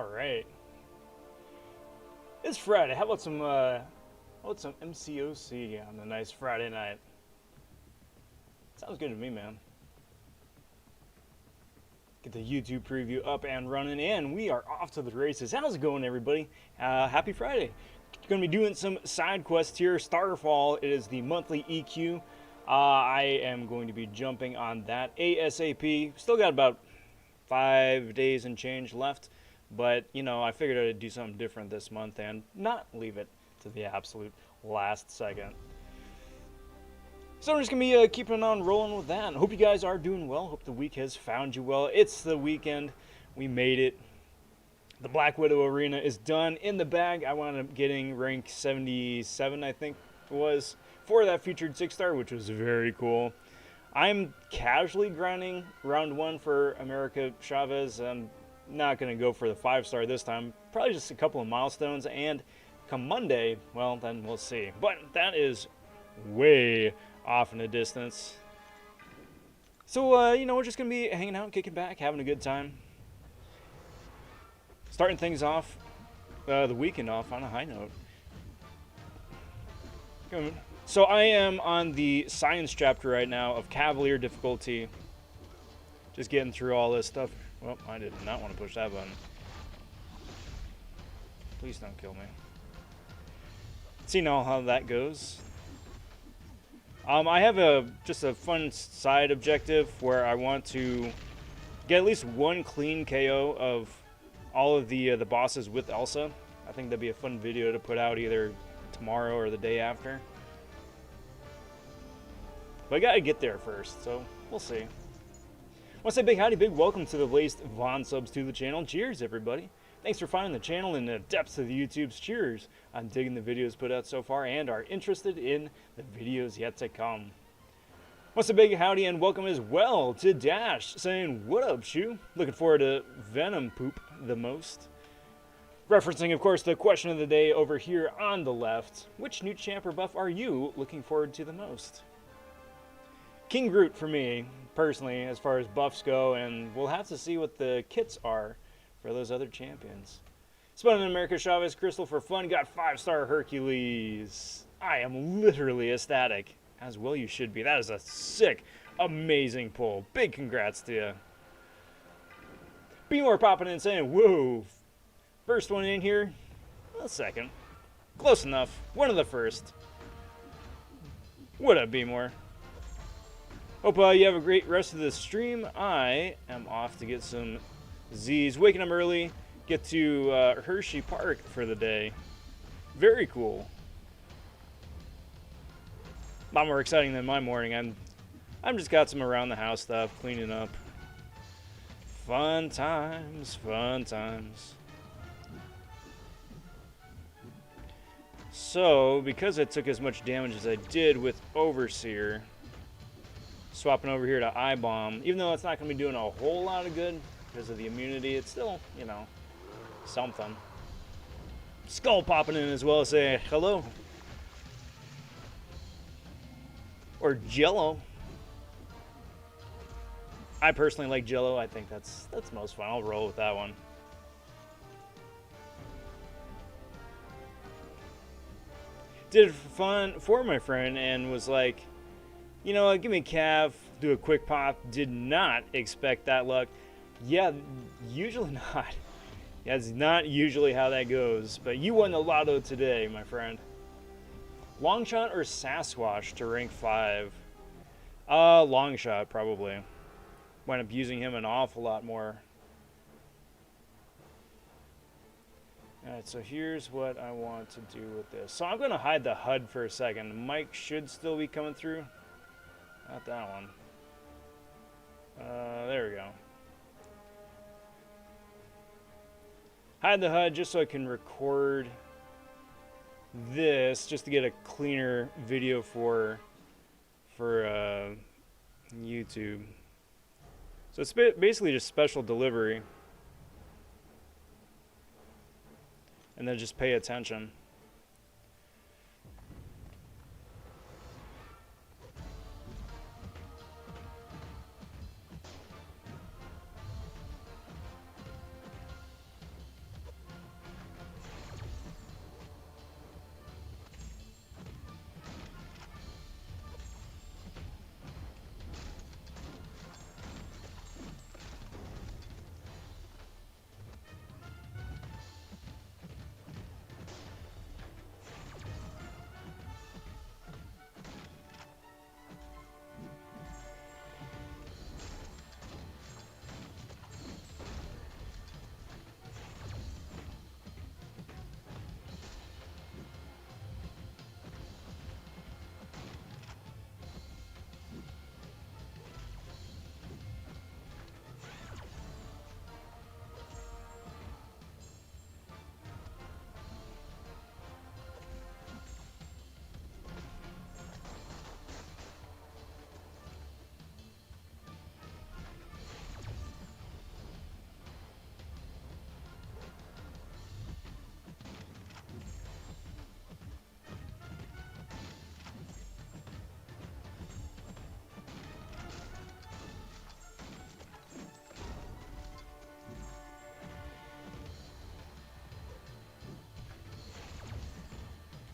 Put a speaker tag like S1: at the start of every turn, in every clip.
S1: right. It's Friday. How about some mcoc on a nice Friday night? Sounds good to me, man. Get the YouTube preview up and running, and we are off to the races. How's it going, everybody? Happy Friday. Going to be doing some side quests here. Starfall, it is the monthly EQ. I am going to be jumping on that ASAP. Still got about 5 days and change left, but I figured I'd do something different this month and not leave it to the absolute last second. So I'm just going to be keeping on rolling with that. Hope you guys are doing well. Hope the week has found you well. It's the weekend. We made it. The Black Widow Arena is done, in the bag. I wound up getting rank 77, I think it was, for that featured 6-star, which was very cool. I'm casually grinding round 1 for America Chavez. I'm not going to go for the 5-star this time. Probably just a couple of milestones, and come Monday, well, then we'll see. But that is way off in the distance. So, we're just going to be hanging out, kicking back, having a good time. Starting things off, the weekend off on a high note. So I am on the science chapter right now of Cavalier difficulty. Just getting through all this stuff. Well, I did not want to push that button. Please don't kill me. See now how that goes. I have just a fun side objective where I want to get at least one clean KO of all of the bosses with Elsa. I think that'd be a fun video to put out either tomorrow or the day after. But I gotta get there first, so we'll see. I want to say big howdy, big welcome to the latest Von subs to the channel. Cheers, everybody. Thanks for finding the channel in the depths of the YouTube's. Cheers on digging the videos put out so far and are interested in the videos yet to come. What's a big howdy and welcome as well to Dash, saying, what up, Shoe? Looking forward to Venom Poop the most. Referencing, of course, the question of the day over here on the left. Which new champ or buff are you looking forward to the most? King Groot for me, personally, as far as buffs go, and we'll have to see what the kits are for those other champions. Spun in America Chavez Crystal for fun, got 5-star Hercules. I am literally ecstatic. As well you should be. That is a sick, amazing pull. Big congrats to you. Be more popping in saying, whoa. First one in here. A second. Close enough. One of the first. What up, Be more? Hope you have a great rest of the stream. I am off to get some Z's. Waking up early. Get to Hershey Park for the day. Very cool. A lot more exciting than my morning. I'm just got some around the house stuff, cleaning up. Fun times, fun times. So, because I took as much damage as I did with Overseer, swapping over here to I-Bomb, even though it's not going to be doing a whole lot of good because of the immunity, it's still, something. Skull popping in as well, say hello. Or Jello. I personally like Jello. I think that's most fun. I'll roll with that one. Did it for fun for my friend and was like, give me a calf, do a quick pop. Did not expect that luck. Yeah, usually not. Yeah, it's not usually how that goes. But you won the lotto today, my friend. Longshot or Sasquatch to rank 5? Longshot, probably. Wind up using him an awful lot more. Alright, so here's what I want to do with this. So I'm going to hide the HUD for a second. Mike should still be coming through. Not that one. There we go. Hide the HUD just so I can record this, just to get a cleaner video for YouTube. So it's basically just special delivery. And then just pay attention.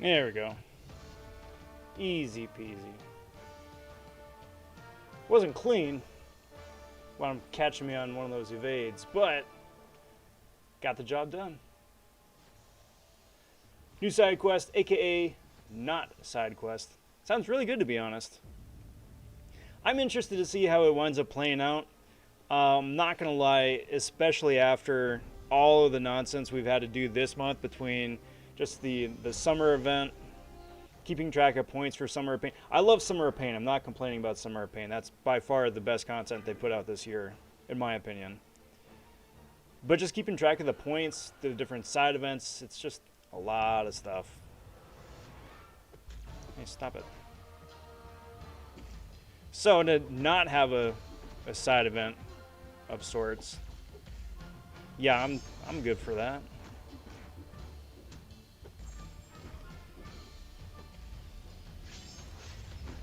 S1: There we go. Easy peasy. Wasn't clean when I'm catching me on one of those evades, but got the job done. New side quest, aka not side quest. Sounds really good, to be honest. I'm interested to see how it winds up playing out. Not gonna lie, especially after all of the nonsense we've had to do this month between just the summer event, keeping track of points for Summer of Pain. I love Summer of Pain. I'm not complaining about Summer of Pain. That's by far the best content they put out this year, in my opinion. But just keeping track of the points, the different side events, it's just a lot of stuff. Hey, stop it. So to not have a side event of sorts, yeah, I'm good for that.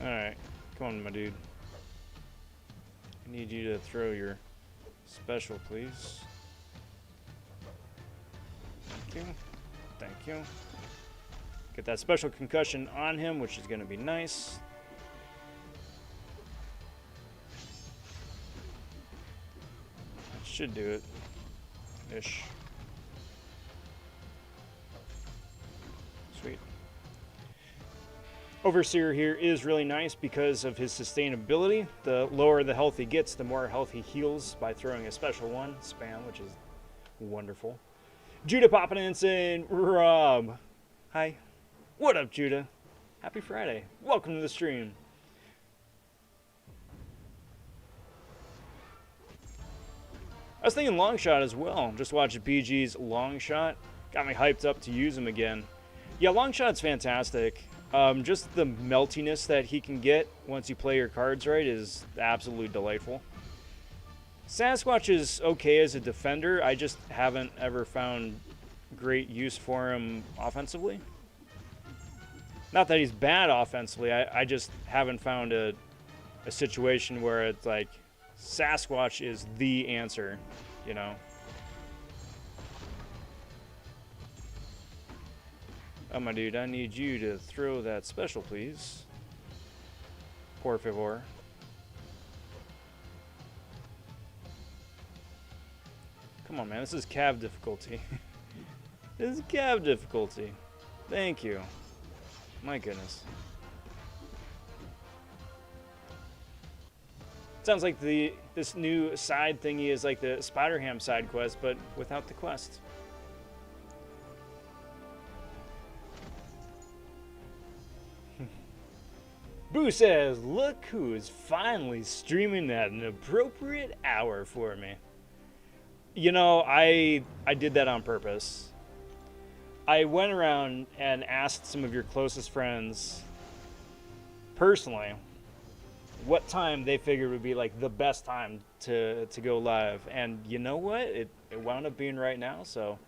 S1: Alright, come on, my dude. I need you to throw your special, please. Thank you. Thank you. Get that special concussion on him, which is going to be nice. That should do it. Ish. Sweet. Overseer here is really nice because of his sustainability. The lower the health he gets, the more health he heals by throwing a special one, spam, which is wonderful. Judah popping in saying, Rob. Hi. What up, Judah? Happy Friday. Welcome to the stream. I was thinking long shot as well. Just watched BG's long shot. Got me hyped up to use him again. Yeah, long shot's fantastic. Just the meltiness that he can get once you play your cards right is absolutely delightful. Sasquatch is okay as a defender. I just haven't ever found great use for him offensively. Not that he's bad offensively. I just haven't found a situation where it's like Sasquatch is the answer, you know? Oh, my dude, I need you to throw that special, please. Por favor. Come on, man. This is cav difficulty. This is cav difficulty. Thank you. My goodness. Sounds like this new side thingy is like the Spider-Ham side quest, but without the quest. Boo says, look who is finally streaming at an appropriate hour for me. You know, I did that on purpose. I went around and asked some of your closest friends personally what time they figured would be like the best time to go live. And you know what? It wound up being right now, so.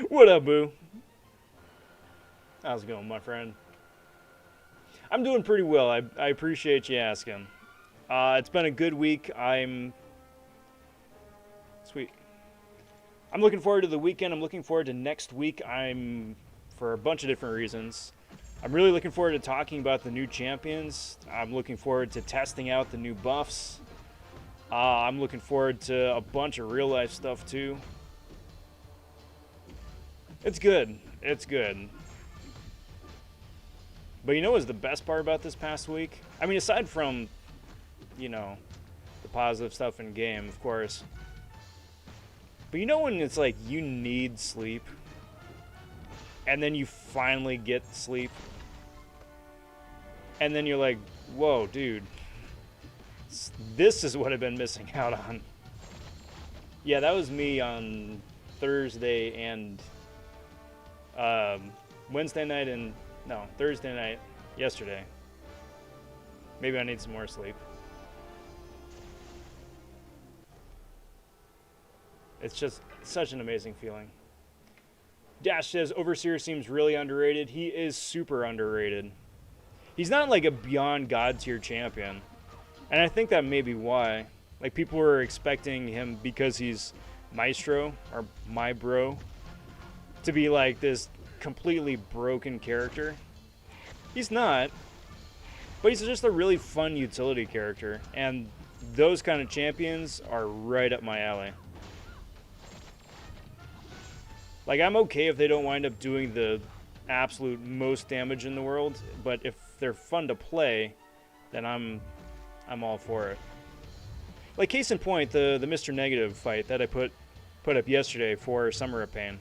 S1: What up, Boo? How's it going, my friend? I'm doing pretty well. I appreciate you asking. It's been a good week. Sweet. I'm looking forward to the weekend. I'm looking forward to next week. For a bunch of different reasons. I'm really looking forward to talking about the new champions. I'm looking forward to testing out the new buffs. I'm looking forward to a bunch of real life stuff too. It's good. It's good. But you know what's the best part about this past week? I mean, aside from, you know, the positive stuff in game, of course. But you know when it's like you need sleep, and then you finally get sleep, and then you're like, whoa, dude, this is what I've been missing out on. Yeah, that was me on Thursday and Wednesday night and, no, Thursday night yesterday. Maybe I need some more sleep. It's just such an amazing feeling. Dash says, Overseer seems really underrated. He is super underrated. He's not like a beyond God tier champion. And I think that may be why. Like, people were expecting him, because he's Maestro, or my bro, to be like this completely broken character. He's not, but he's just a really fun utility character, and those kind of champions are right up my alley. Like, I'm okay if they don't wind up doing the absolute most damage in the world, but if they're fun to play, then I'm all for it. Like, case in point, the Mr. Negative fight that I put up yesterday for Summer of Pain,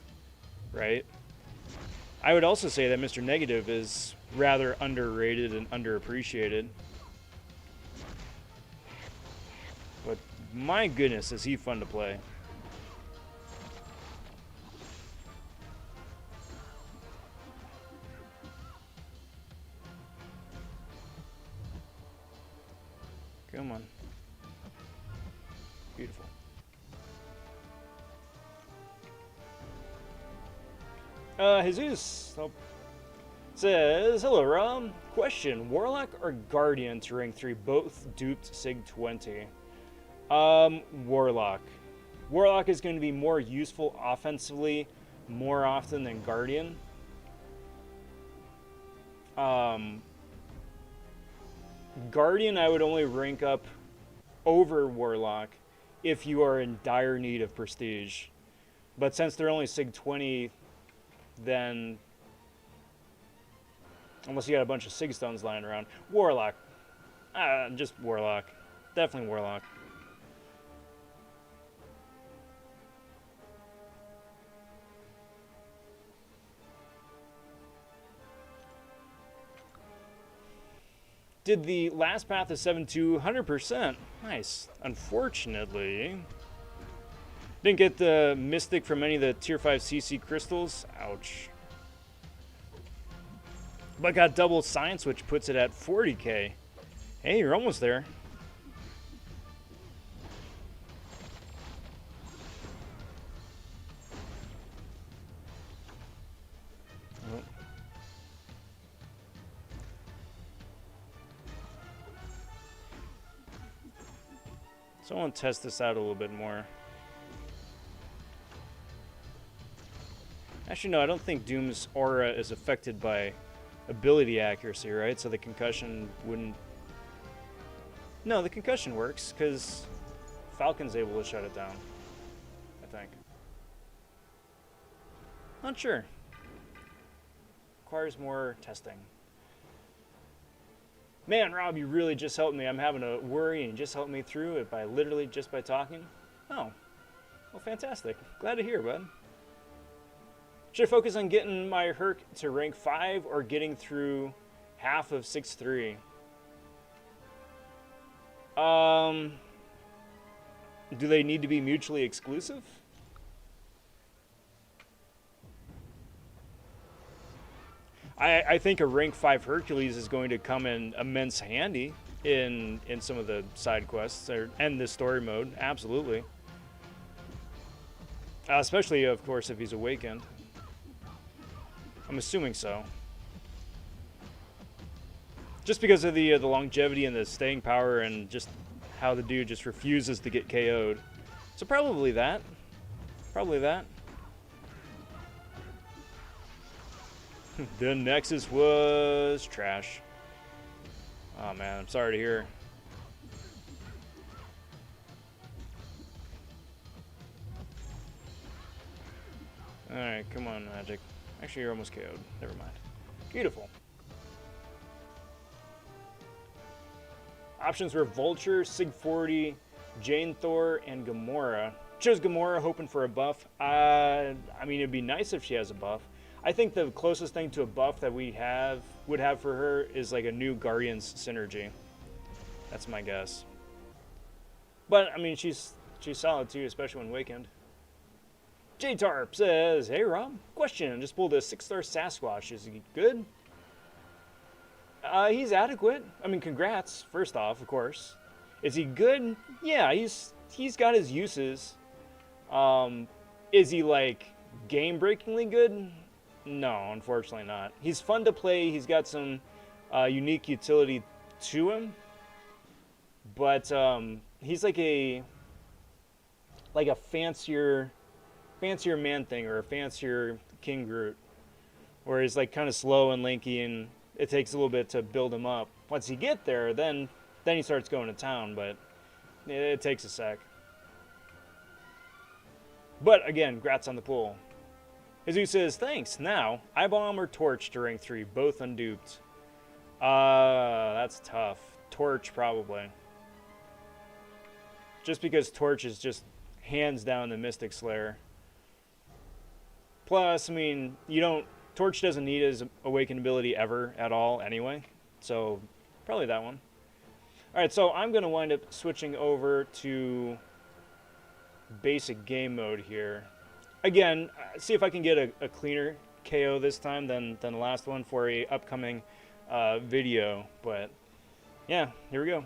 S1: right? I would also say that Mr. Negative is rather underrated and underappreciated. But my goodness, is he fun to play. Come on. Beautiful. Jesus says, hello, Rob. Question, Warlock or Guardian to rank 3, both duped Sig 20? Warlock. Warlock is going to be more useful offensively more often than Guardian. Guardian I would only rank up over Warlock if you are in dire need of prestige. But since they're only Sig 20, then unless you got a bunch of Sig Stones lying around, Warlock. Just Warlock. Definitely Warlock. Did the last path of 7-2 100%. Nice. Unfortunately, didn't get the Mystic from any of the Tier 5 CC crystals. Ouch. But got double Science, which puts it at 40k. Hey, you're almost there. Oh. So I want to test this out a little bit more. Actually, no, I don't think Doom's aura is affected by ability accuracy, right? So the concussion wouldn't... No, the concussion works, because Falcon's able to shut it down, I think. Not sure. Requires more testing. Man, Rob, you really just helped me. I'm having a worry, and you just helped me through it by literally just by talking. Oh, well, fantastic. Glad to hear, bud. Should I focus on getting my Herc to rank 5 or getting through half of 6-3? Do they need to be mutually exclusive? I think a rank 5 Hercules is going to come in immense handy in some of the side quests and the story mode, absolutely. Especially, of course, if he's awakened. I'm assuming so. Just because of the longevity and the staying power and just how the dude just refuses to get KO'd. So probably that. Probably that. The Nexus was trash. Oh man, I'm sorry to hear. Alright, come on, Magic. Actually, you're almost KO'd. Never mind. Beautiful. Options were Vulture, Sig 40, Jane Thor, and Gamora. Chose Gamora hoping for a buff. I mean, it'd be nice if she has a buff. I think the closest thing to a buff that would have for her is like a new Guardians synergy. That's my guess. But I mean, she's solid too, especially when Wakened. J-Tarp says, hey Rob, question, just pulled a 6-star Sasquatch. Is he good? He's adequate. I mean, congrats, first off, of course. Is he good? Yeah, he's got his uses. Is he like game-breakingly good? No, unfortunately not. He's fun to play. He's got some unique utility to him. But he's like a fancier Man-Thing or a fancier King Groot. where he's like kind of slow and lanky, and it takes a little bit to build him up. Once you get there, then he starts going to town, but it takes a sec. But again, grats on the pull. Jesus says, thanks. Now, I-Bomb or Torch to rank 3, both unduped. That's tough. Torch, probably. Just because Torch is just hands down the Mystic Slayer. Plus, I mean, Torch doesn't need his Awakened ability ever at all anyway. So, probably that one. Alright, so I'm going to wind up switching over to basic game mode here. Again, see if I can get a cleaner KO this time than the last one for a upcoming video. But, yeah, here we go.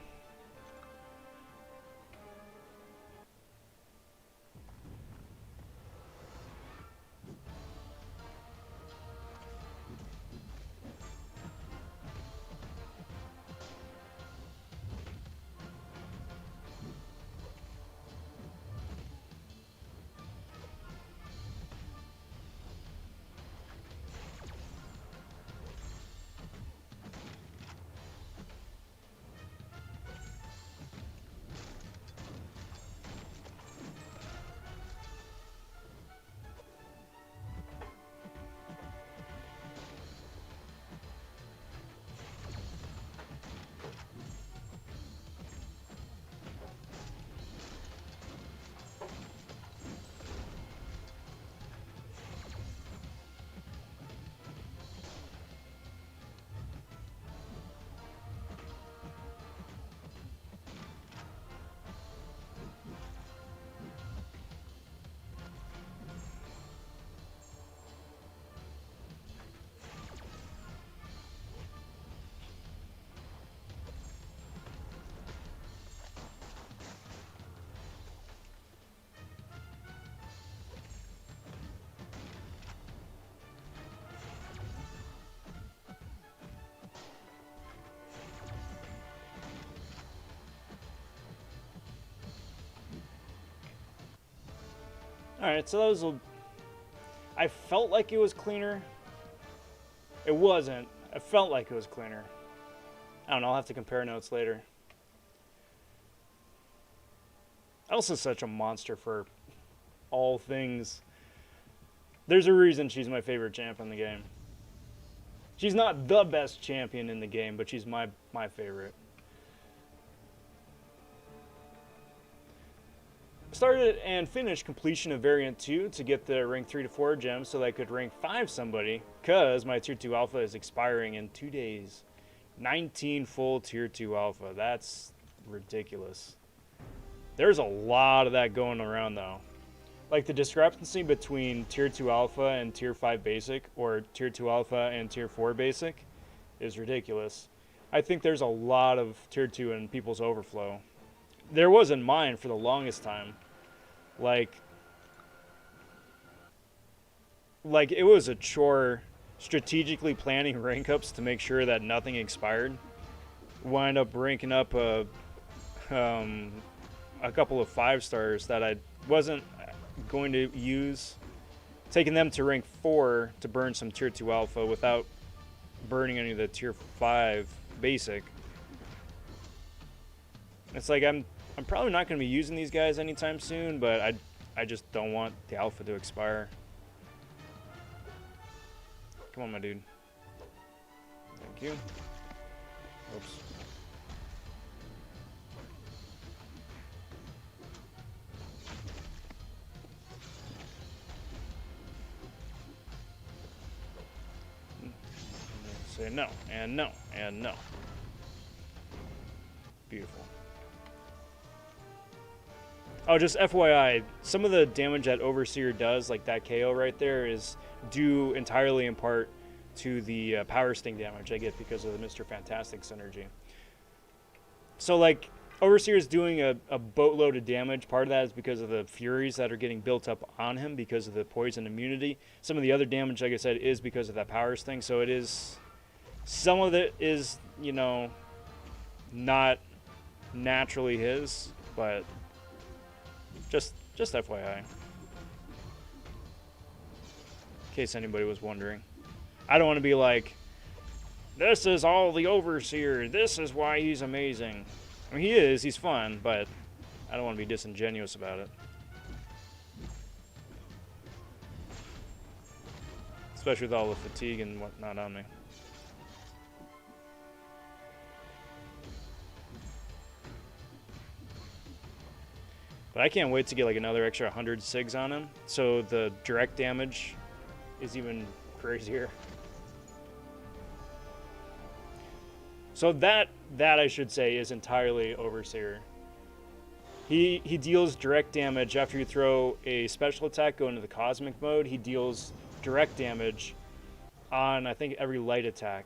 S1: Alright, so that was I felt like it was cleaner. It wasn't. I felt like it was cleaner. I don't know, I'll have to compare notes later. Elsa's such a monster for all things. There's a reason she's my favorite champ in the game. She's not the best champion in the game, but she's my favorite. Started and finished completion of variant 2 to get the rank 3 to 4 gems so that I could rank 5 somebody, because my tier 2 alpha is expiring in 2 days. 19 full tier 2 alpha. That's ridiculous. There's a lot of that going around though. Like the discrepancy between tier 2 alpha and tier 5 basic, or tier 2 alpha and tier 4 basic, is ridiculous. I think there's a lot of tier 2 in people's overflow. There was in mine for the longest time. Like it was a chore strategically planning rank ups to make sure that nothing expired. Wind up ranking up a couple of 5 stars that I wasn't going to use, taking them to rank 4 to burn some tier 2 alpha without burning any of the tier 5 basic. It's like I'm probably not going to be using these guys anytime soon, but I just don't want the alpha to expire. Come on, my dude. Thank you. Oops. Say no, and no, and no. Beautiful. Oh, just FYI, some of the damage that Overseer does, like that KO right there, is due entirely in part to the power sting damage I get because of the Mr. Fantastic synergy. So, like, Overseer is doing a boatload of damage. Part of that is because of the Furies that are getting built up on him because of the poison immunity. Some of the other damage, like I said, is because of that power sting. So it is, some of it is, you know, not naturally his, but just FYI. In case anybody was wondering. I don't want to be like, this is all the Overseer, this is why he's amazing. I mean, he is, he's fun, but I don't want to be disingenuous about it. Especially with all the fatigue and whatnot on me. But I can't wait to get like another extra 100 SIGs on him, so the direct damage is even crazier. So that I should say is entirely Overseer. He deals direct damage after you throw a special attack, go into the cosmic mode. He deals direct damage on, I think, every light attack.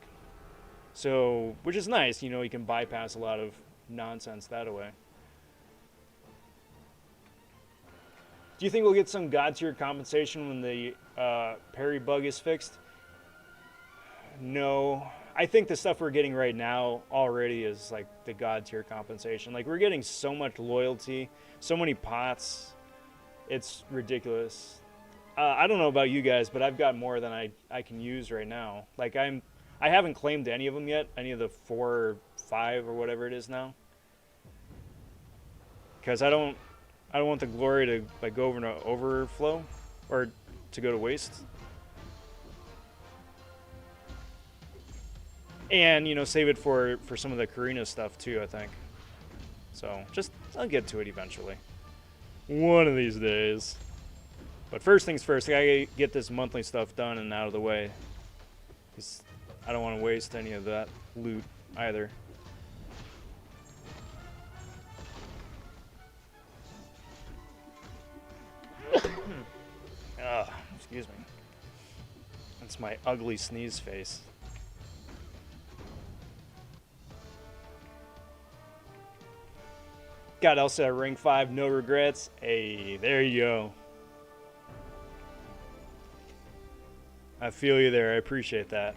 S1: So, which is nice, you know, you can bypass a lot of nonsense that way. Do you think we'll get some god tier compensation when the parry bug is fixed? No. I think the stuff we're getting right now already is like the god tier compensation. Like, we're getting so much loyalty, so many pots. It's ridiculous. I don't know about you guys, but I've got more than I can use right now. Like, I haven't claimed any of them yet, any of the 4 or 5 or whatever it is now. Because I don't want the glory to like go over to overflow or to go to waste. And, you know, save it for some of the Karina stuff too, I think. So, I'll get to it eventually. One of these days. But first things first, I gotta get this monthly stuff done and out of the way. Because I don't want to waste any of that loot either. Excuse me. That's my ugly sneeze face. Got Elsa at ring 5, no regrets. Hey, there you go. I feel you there. I appreciate that.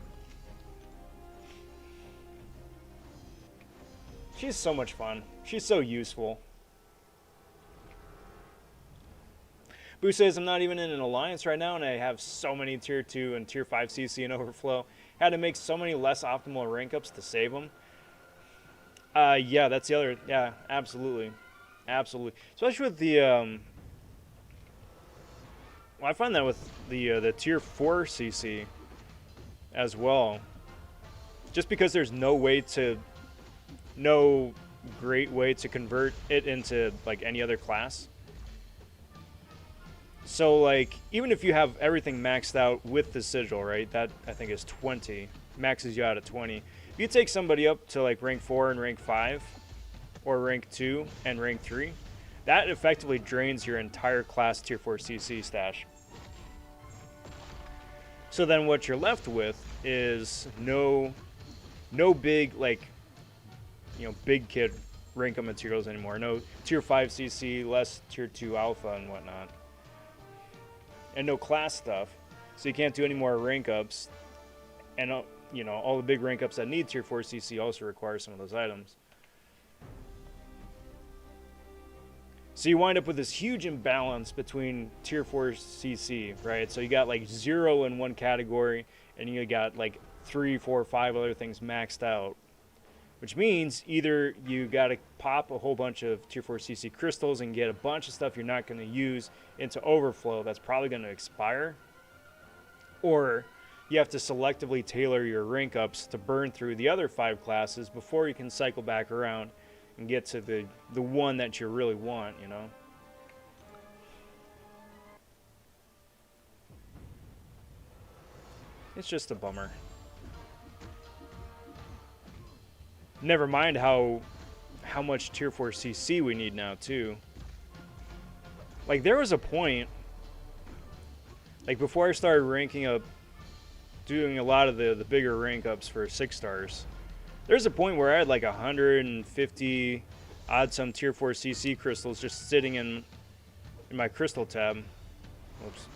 S1: She's so much fun. She's so useful. Boo says, I'm not even in an alliance right now, and I have so many tier 2 and tier 5 CC and overflow. Had to make so many less optimal rank ups to save them. Yeah, that's the other. Yeah, absolutely. Absolutely. Especially with the, well, I find that with the tier 4 CC as well. Just because there's no great way to convert it into, like, any other class. So, like, even if you have everything maxed out with the sigil, right, that I think is 20, maxes you out at 20. If you take somebody up to, like, rank 4 and rank 5, or rank 2 and rank 3, that effectively drains your entire class tier 4 CC stash. So then what you're left with is no big, like, you know, big kid rank up materials anymore. No tier 5 CC, less tier 2 alpha and whatnot. And no class stuff, so you can't do any more rank ups. And you know, all the big rank ups that need tier 4 CC also require some of those items. So you wind up with this huge imbalance between tier 4 CC, right? So you got like 0 in one category, and you got like 3, 4, 5 other things maxed out. Which means either you got to pop a whole bunch of tier 4 CC crystals and get a bunch of stuff you're not going to use into overflow that's probably going to expire, or you have to selectively tailor your rank ups to burn through the other 5 classes before you can cycle back around and get to the one that you really want, you know? It's just a bummer. Never mind how much tier 4 CC we need now too. Like, there was a point, like, before I started ranking up, doing a lot of the bigger rank ups for 6 stars, there's a point where I had like 150 odd some tier 4 CC crystals just sitting in my crystal tab. Oops.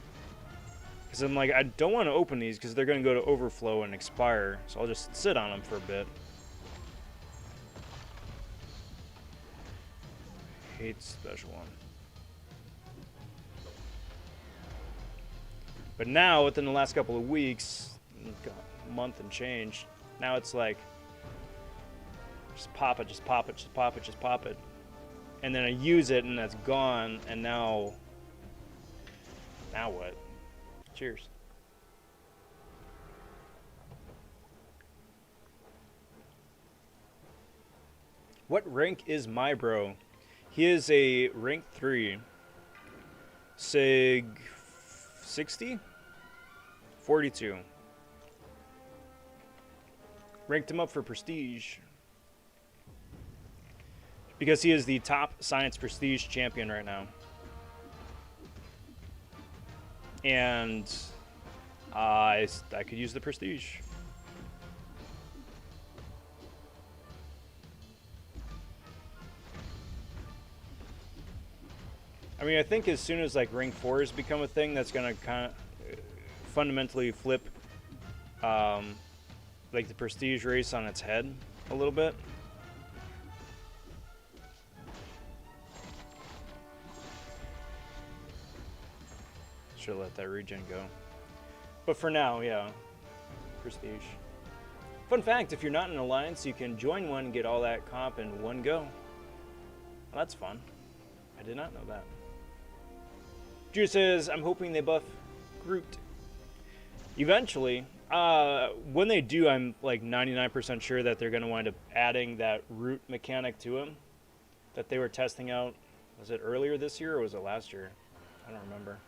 S1: Because I'm like, I don't want to open these because they're going to go to overflow and expire, so I'll just sit on them for a bit. Hate special one. But now, within the last couple of weeks, month and change. Now it's like, just pop it, just pop it, just pop it, just pop it. And then I use it and that's gone, and now what? Cheers. What rank is my bro? He is a rank 3. Sig 60? 42. Ranked him up for prestige. Because he is the top science prestige champion right now. And I could use the prestige. I mean, I think as soon as like rank 4s become a thing, that's gonna kind of fundamentally flip like the prestige race on its head a little bit. Should let that regen go. But for now, yeah, prestige. Fun fact, if you're not in an alliance, you can join one and get all that comp in one go. Well, that's fun. I did not know that. Drew says, I'm hoping they buff Groot. Eventually, when they do, I'm like 99% sure that they're going to wind up adding that root mechanic to him that they were testing out. Was it earlier this year or was it last year? I don't remember.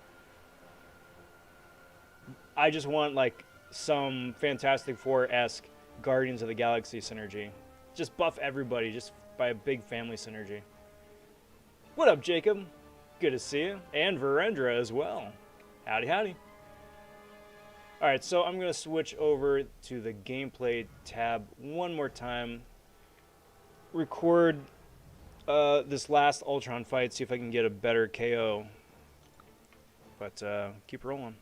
S1: I just want like some Fantastic Four-esque Guardians of the Galaxy synergy. Just buff everybody just by a big family synergy. What up, Jacob? Good to see you. And Virendra as well. Howdy, howdy. Alright, so I'm going to switch over to the gameplay tab one more time. Record this last Ultron fight, see if I can get a better KO. But keep rolling.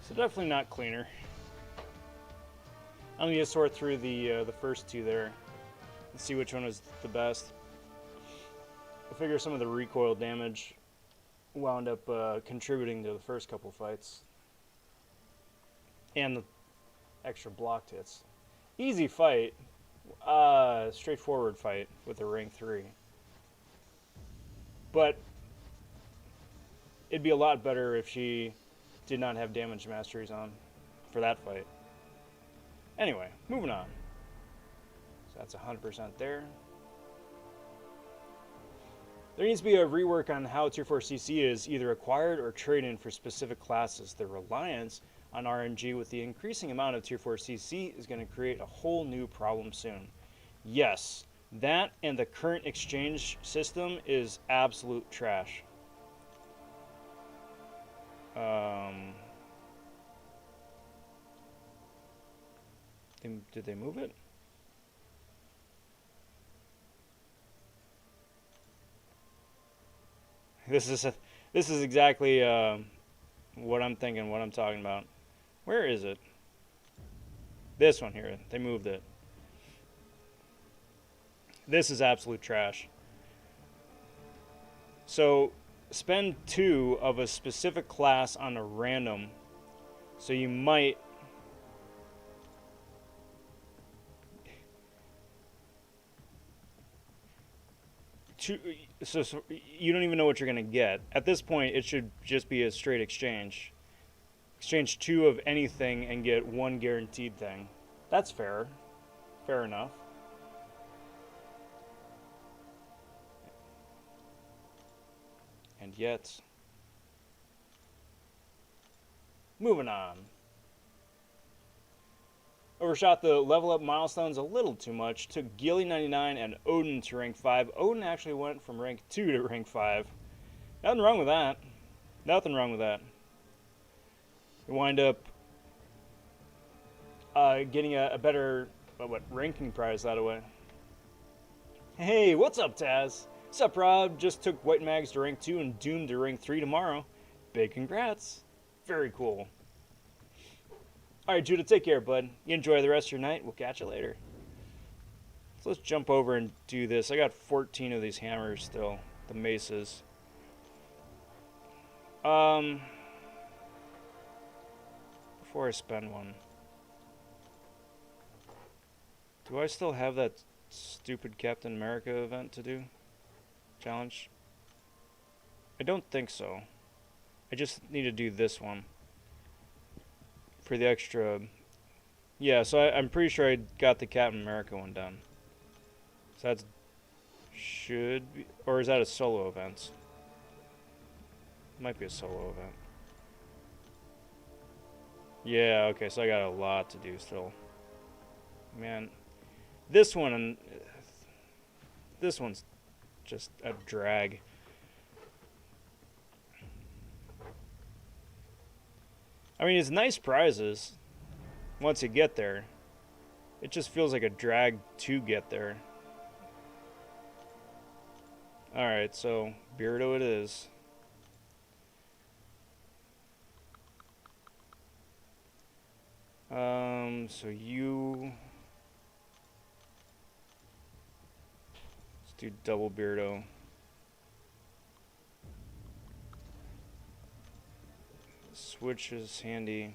S1: So definitely not cleaner. I'm gonna sort through the first two there and see which one was the best. I figure some of the recoil damage wound up contributing to the first couple fights, and the extra blocked hits. Easy fight, straightforward fight with the rank 3. But it'd be a lot better if she did not have damage masteries on for that fight. Anyway, moving on. So that's 100% there. There needs to be a rework on how Tier 4 CC is either acquired or traded in for specific classes. The reliance on RNG with the increasing amount of Tier 4 CC is going to create a whole new problem soon. Yes, that and the current exchange system is absolute trash. Did they move it? This is exactly what I'm thinking, what I'm talking about. Where is it? This one here. They moved it. This is absolute trash. So spend 2 of a specific class on a random. So you might... So you don't even know what you're going to get. At this point, it should just be a straight exchange. Exchange 2 of anything and get 1 guaranteed thing. That's fair. Fair enough. And yet... Moving on. Overshot the level up milestones a little too much. Took Gilly 99 and Odin to rank 5. Odin actually went from rank 2 to rank 5. Nothing wrong with that. Nothing wrong with that. You wind up getting a better ranking prize that way. Hey, what's up, Taz? What's up, Rob? Just took White Mags to rank 2 and Doom to rank 3 tomorrow. Big congrats. Very cool. Alright, Judah, take care, bud. You enjoy the rest of your night. We'll catch you later. So let's jump over and do this. I got 14 of these hammers still. The maces. Before I spend one. Do I still have that stupid Captain America event to do? Challenge? I don't think so. I just need to do this one. For the extra... Yeah, so I'm pretty sure I got the Captain America one done. So that's... Should be... Or is that a solo event? Might be a solo event. Yeah, okay, so I got a lot to do still. Man. This one... This one's just a drag. I mean, it's nice prizes once you get there. It just feels like a drag to get there. Alright, so Beardo it is. So you... Let's do double Beardo. Switch is handy.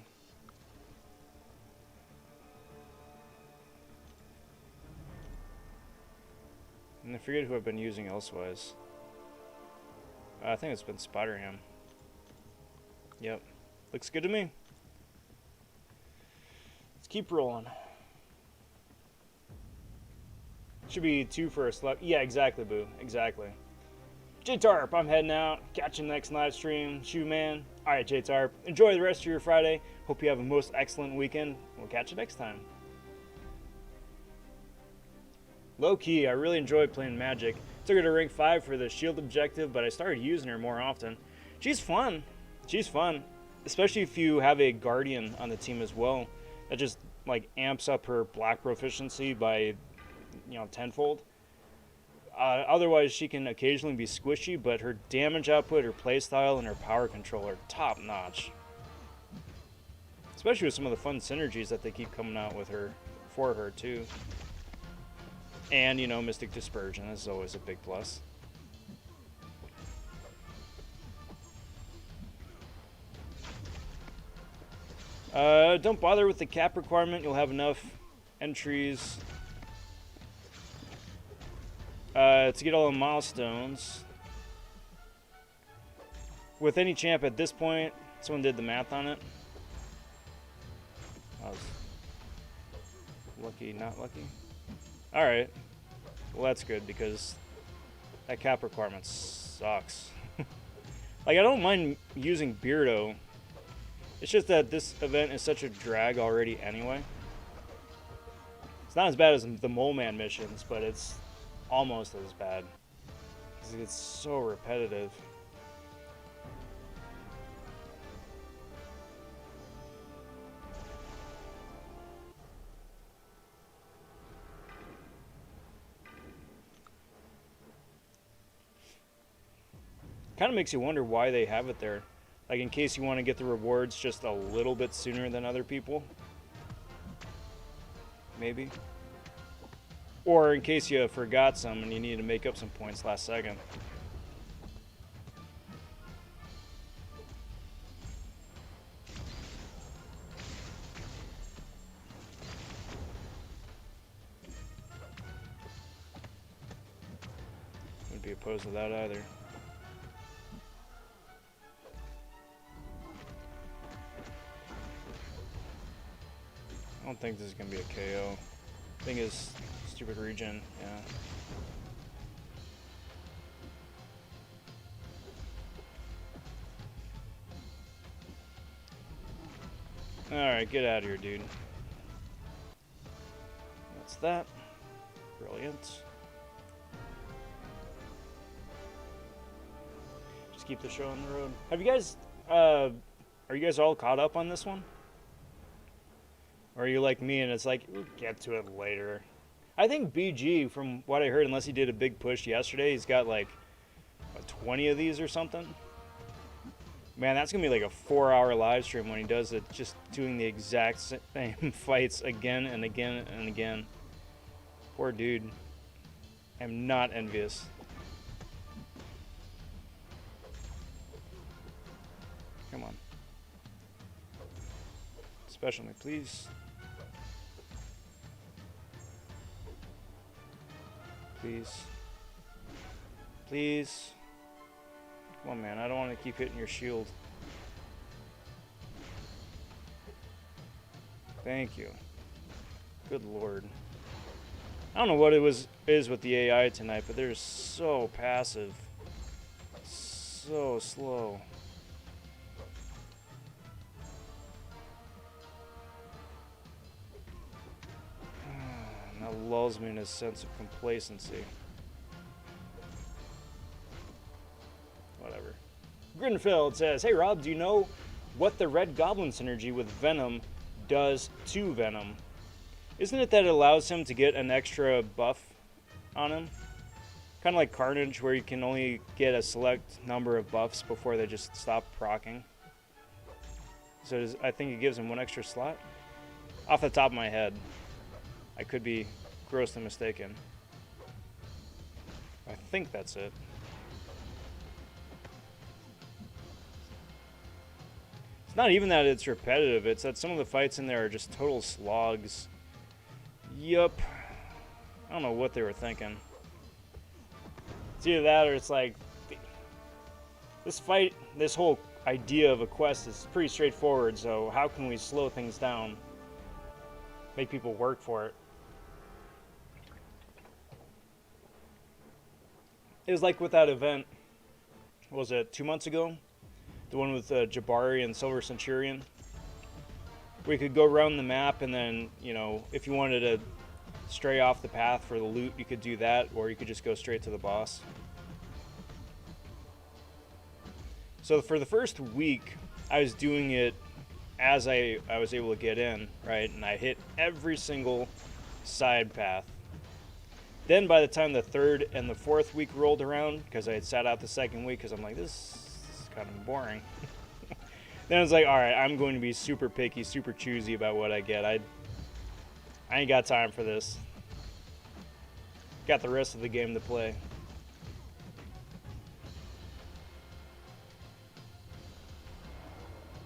S1: And I forget who I've been using elsewise. I think it's been Spider-Ham. Yep. Looks good to me. Let's keep rolling. Should be 2 for a select. Yeah, exactly, Boo. Exactly. J-Tarp, I'm heading out. Catch you next live stream. Shoe man. Alright, J-Tarp. Enjoy the rest of your Friday. Hope you have a most excellent weekend. We'll catch you next time. Low key, I really enjoyed playing Magic. Took her to rank 5 for the shield objective, but I started using her more often. She's fun. She's fun. Especially if you have a Guardian on the team as well. That just, like, amps up her black proficiency by, tenfold. Otherwise, she can occasionally be squishy, but her damage output, her playstyle, and her power control are top-notch. Especially with some of the fun synergies that they keep coming out with her, for her, too. And, Mystic Dispersion is always a big plus. Don't bother with the cap requirement. You'll have enough entries to get all the milestones. With any champ at this point, someone did the math on it. I was lucky, not lucky. Alright. Well, that's good because that cap requirement sucks. Like, I don't mind using Beardo. It's just that this event is such a drag already anyway. It's not as bad as the Mole Man missions, but it's almost as bad. Because it's so repetitive. Kind of makes you wonder why they have it there. Like, in case you want to get the rewards just a little bit sooner than other people. Maybe. Or in case you forgot some and you need to make up some points last second. Wouldn't be opposed to that either. I don't think this is going to be a KO. Thing is, stupid regen, yeah. Alright, get out of here, dude. That's that. Brilliant. Just keep the show on the road. Have you guys, are you guys all caught up on this one? Or are you like me and it's like, we'll get to it later? I think BG, from what I heard, unless he did a big push yesterday, he's got like, what, 20 of these or something? Man, that's going to be like a 4-hour live stream when he does it, just doing the exact same fights again and again and again. Poor dude. I'm not envious. Come on. Special me, please. Please. Please. Come on, man. I don't want to keep hitting your shield. Thank you. Good lord. I don't know what it is with the AI tonight, but they're so passive. So slow. That lulls me in a sense of complacency. Whatever. Grinfield says, hey Rob, do you know what the Red Goblin synergy with Venom does to Venom? Isn't it that it allows him to get an extra buff on him? Kind of like Carnage, where you can only get a select number of buffs before they just stop proccing. So I think it gives him one extra slot? Off the top of my head. I could be grossly mistaken. I think that's it. It's not even that it's repetitive, it's that some of the fights in there are just total slogs. Yup. I don't know what they were thinking. It's either that or it's like, this fight, this whole idea of a quest is pretty straightforward, so how can we slow things down? Make people work for it. It was like with that event, what was it, 2 months ago? The one with Jabari and Silver Centurion. We could go around the map and then, you know, if you wanted to stray off the path for the loot, you could do that, or you could just go straight to the boss. So for the first week, I was doing it as I was able to get in, right? And I hit every single side path. Then by the time the third and the fourth week rolled around, because I had sat out the second week, because I'm like, this is kind of boring. Then I was like, all right, I'm going to be super picky, super choosy about what I get. I ain't got time for this. Got the rest of the game to play.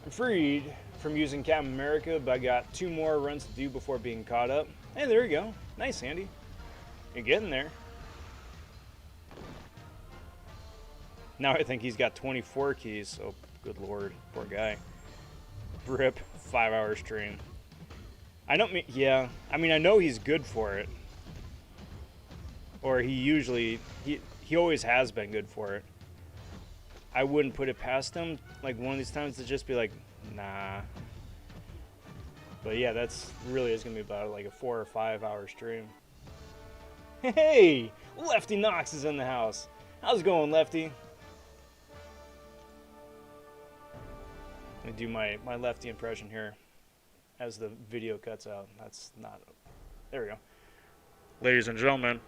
S1: I'm freed from using Captain America, but I got 2 more runs to do before being caught up. Hey, there you go. Nice, Andy. You're getting there. Now I think he's got 24 keys. Oh, good lord. Poor guy. Rip. 5-hour stream. I don't mean... Yeah. I mean, I know he's good for it. Or he usually... He always has been good for it. I wouldn't put it past him, like, one of these times to just be like, nah. But yeah, that's really is going to be about like a 4 or 5 hour stream. Hey! Lefty Knox is in the house. How's it going, Lefty? Let me do my Lefty impression here as the video cuts out. That's not... There we go. Ladies and gentlemen,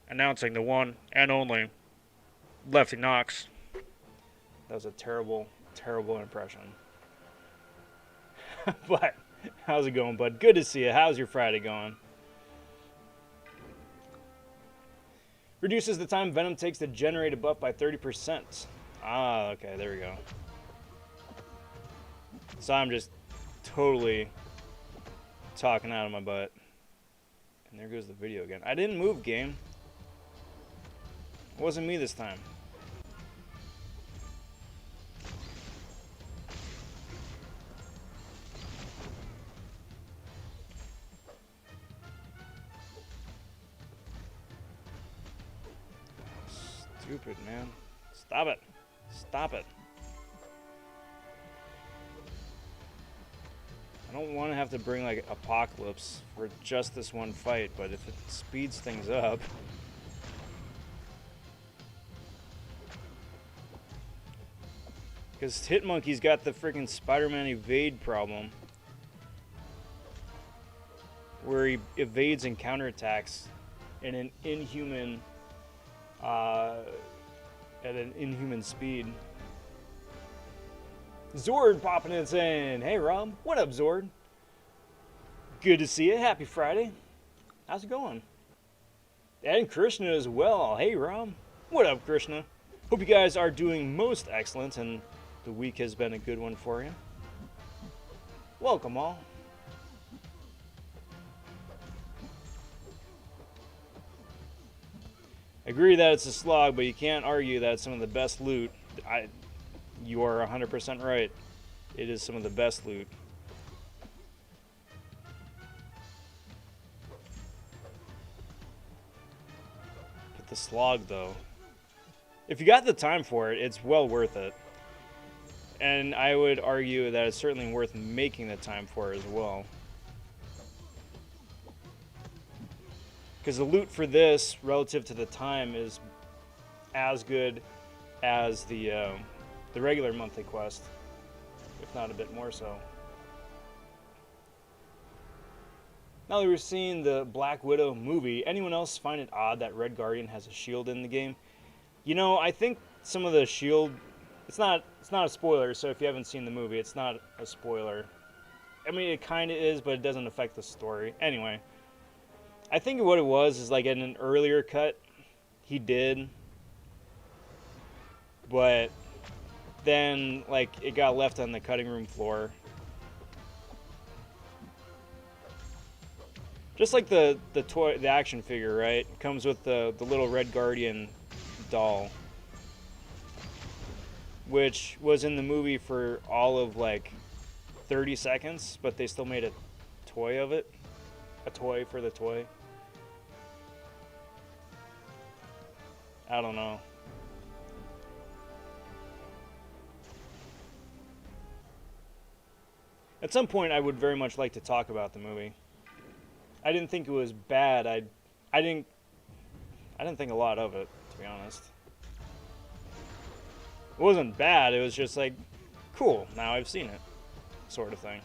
S1: announcing the one and only Lefty Knox. That was a terrible, terrible impression. But, how's it going, bud? Good to see you. How's your Friday going? Reduces the time Venom takes to generate a buff by 30%. Ah, okay, there we go. So I'm just totally talking out of my butt. And there goes the video again. I didn't move, game. It wasn't me this time. Stupid, man. Stop it. Stop it. I don't want to have to bring, like, Apocalypse for just this one fight, but if it speeds things up... Because Hitmonkey's got the freaking Spider-Man evade problem. Where he evades and counterattacks in an inhuman... at an inhuman speed. Zord popping in saying, "Hey Rob, what up Zord? Good to see you. Happy Friday. How's it going?" And Krishna as well. Hey Rob, what up Krishna? Hope you guys are doing most excellent and the week has been a good one for you. Welcome all. Agree that it's a slog, but you can't argue that it's some of the best loot. You are 100% right. It is some of the best loot. But the slog, though. If you got the time for it, it's well worth it. And I would argue that it's certainly worth making the time for it as well. Because the loot for this, relative to the time, is as good as the regular monthly quest, if not a bit more so. Now that we've seen the Black Widow movie, anyone else find it odd that Red Guardian has a shield in the game? You know, I think some of the shield, it's not a spoiler, so if you haven't seen the movie, it's not a spoiler. I mean, it kind of is, but it doesn't affect the story. Anyway. I think what it was is like in an earlier cut, he did, but then like it got left on the cutting room floor. Just like the action figure, right? It comes with the little Red Guardian doll, which was in the movie for all of like 30 seconds, but they still made a toy of it, a toy for the toy. I don't know. At some point, I would very much like to talk about the movie. I didn't think it was bad. I didn't think a lot of it, to be honest. It wasn't bad. It was just like, cool. Now I've seen it, sort of thing.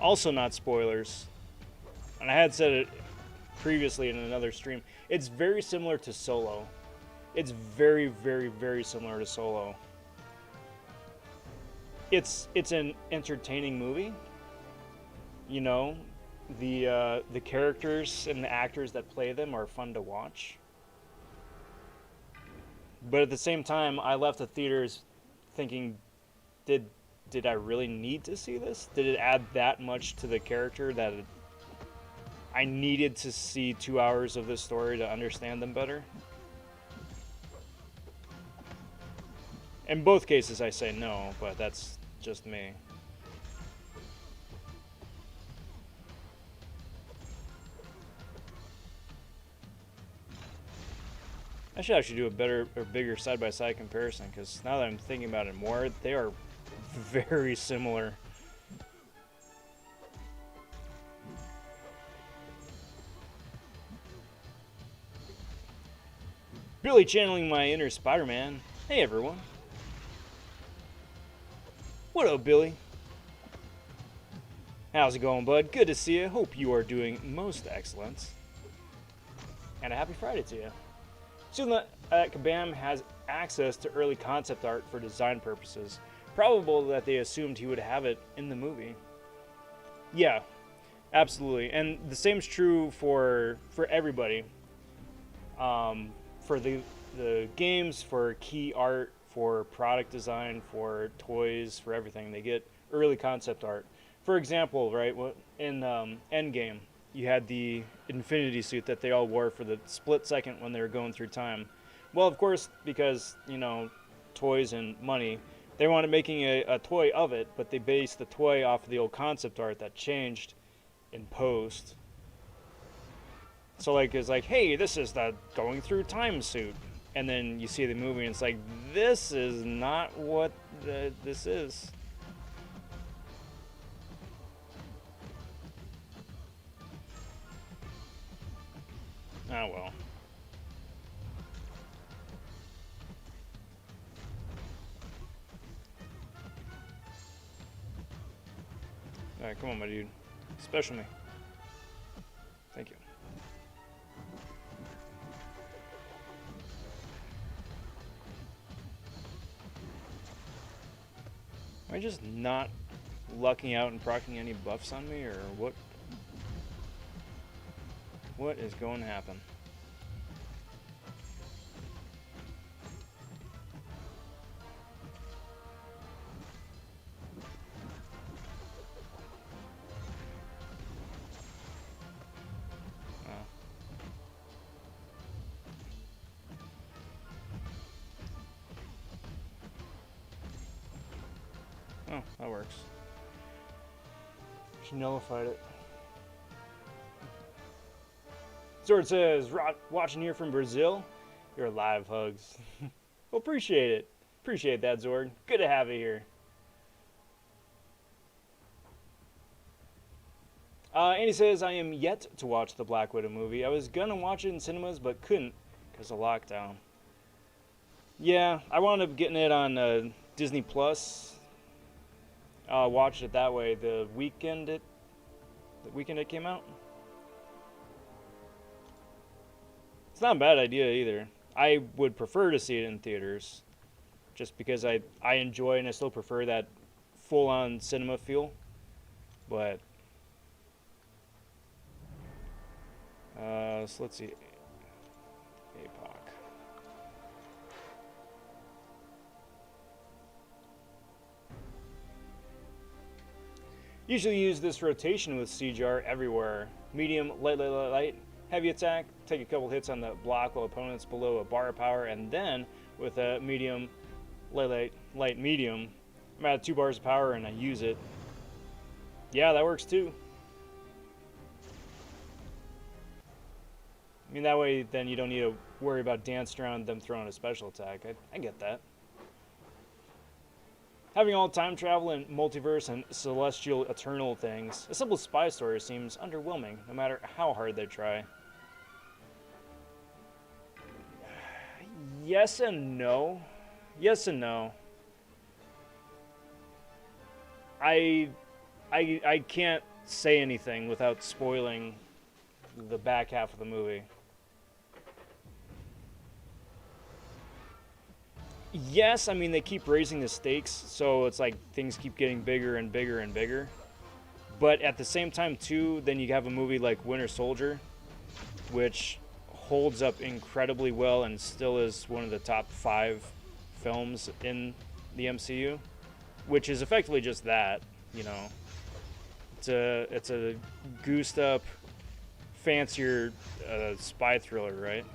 S1: Also not spoilers, and I had said it previously in another stream, it's very similar to Solo. It's very, very, very similar to Solo. It's an entertaining movie. You know, the characters and the actors that play them are fun to watch. But at the same time, I left the theaters thinking, did I really need to see this? Did it add that much to the character that I needed to see 2 hours of this story to understand them better? In both cases, I say no, but that's just me. I should actually do a better or bigger side-by-side comparison, because now that I'm thinking about it more, they are very similar. Billy channeling my inner Spider-Man. Hey everyone. What up, Billy? How's it going, bud? Good to see you. Hope you are doing most excellent. and a happy Friday to you. Soon that Kabam has access to early concept art for design purposes. Probable that they assumed he would have it in the movie. Yeah, absolutely. And the same's true for everybody. For the games, for key art, for product design, for toys, for everything, they get early concept art. For example, right, in Endgame, you had the Infinity suit that they all wore for the split second when they were going through time. Well, of course, because, you know, toys and money, they wanted making a toy of it, but they based the toy off of the old concept art that changed in post. So, like, it's like, hey, this is the going through time suit. And then you see the movie and it's like, this is not what this is. Oh, well. Alright, come on, my dude. Special me. Thank you. Am I just not lucking out and proccing any buffs on me, or what? What is going to happen? Oh, that works. She nullified it. Sword says, watching here from Brazil. You're live, hugs. Well, appreciate it. Appreciate that, Zord. Good to have you here. Andy says, I am yet to watch the Black Widow movie. I was gonna watch it in cinemas, but couldn't because of lockdown. Yeah, I wound up getting it on Disney Plus. Watched it that way the weekend it came out. It's not a bad idea either. I would prefer to see it in theaters, just because I enjoy and I still prefer that full-on cinema feel. But so let's see. APOC. Usually use this rotation with CJR everywhere. Medium, light, heavy attack, take a couple hits on the block while opponent's below a bar of power, and then with a medium, light, medium, I'm at 2 bars of power and I use it. Yeah, that works too. I mean, that way then you don't need to worry about dancing around them throwing a special attack. I get that. Having all time travel and multiverse and celestial eternal things, a simple spy story seems underwhelming, no matter how hard they try. Yes and no. Yes and no. I can't say anything without spoiling the back half of the movie. Yes, I mean, they keep raising the stakes, so it's like things keep getting bigger and bigger and bigger. But at the same time, too, then you have a movie like Winter Soldier, which holds up incredibly well and still is one of the top 5 films in the MCU, which is effectively just that, you know. It's a goosed up, fancier spy thriller, right?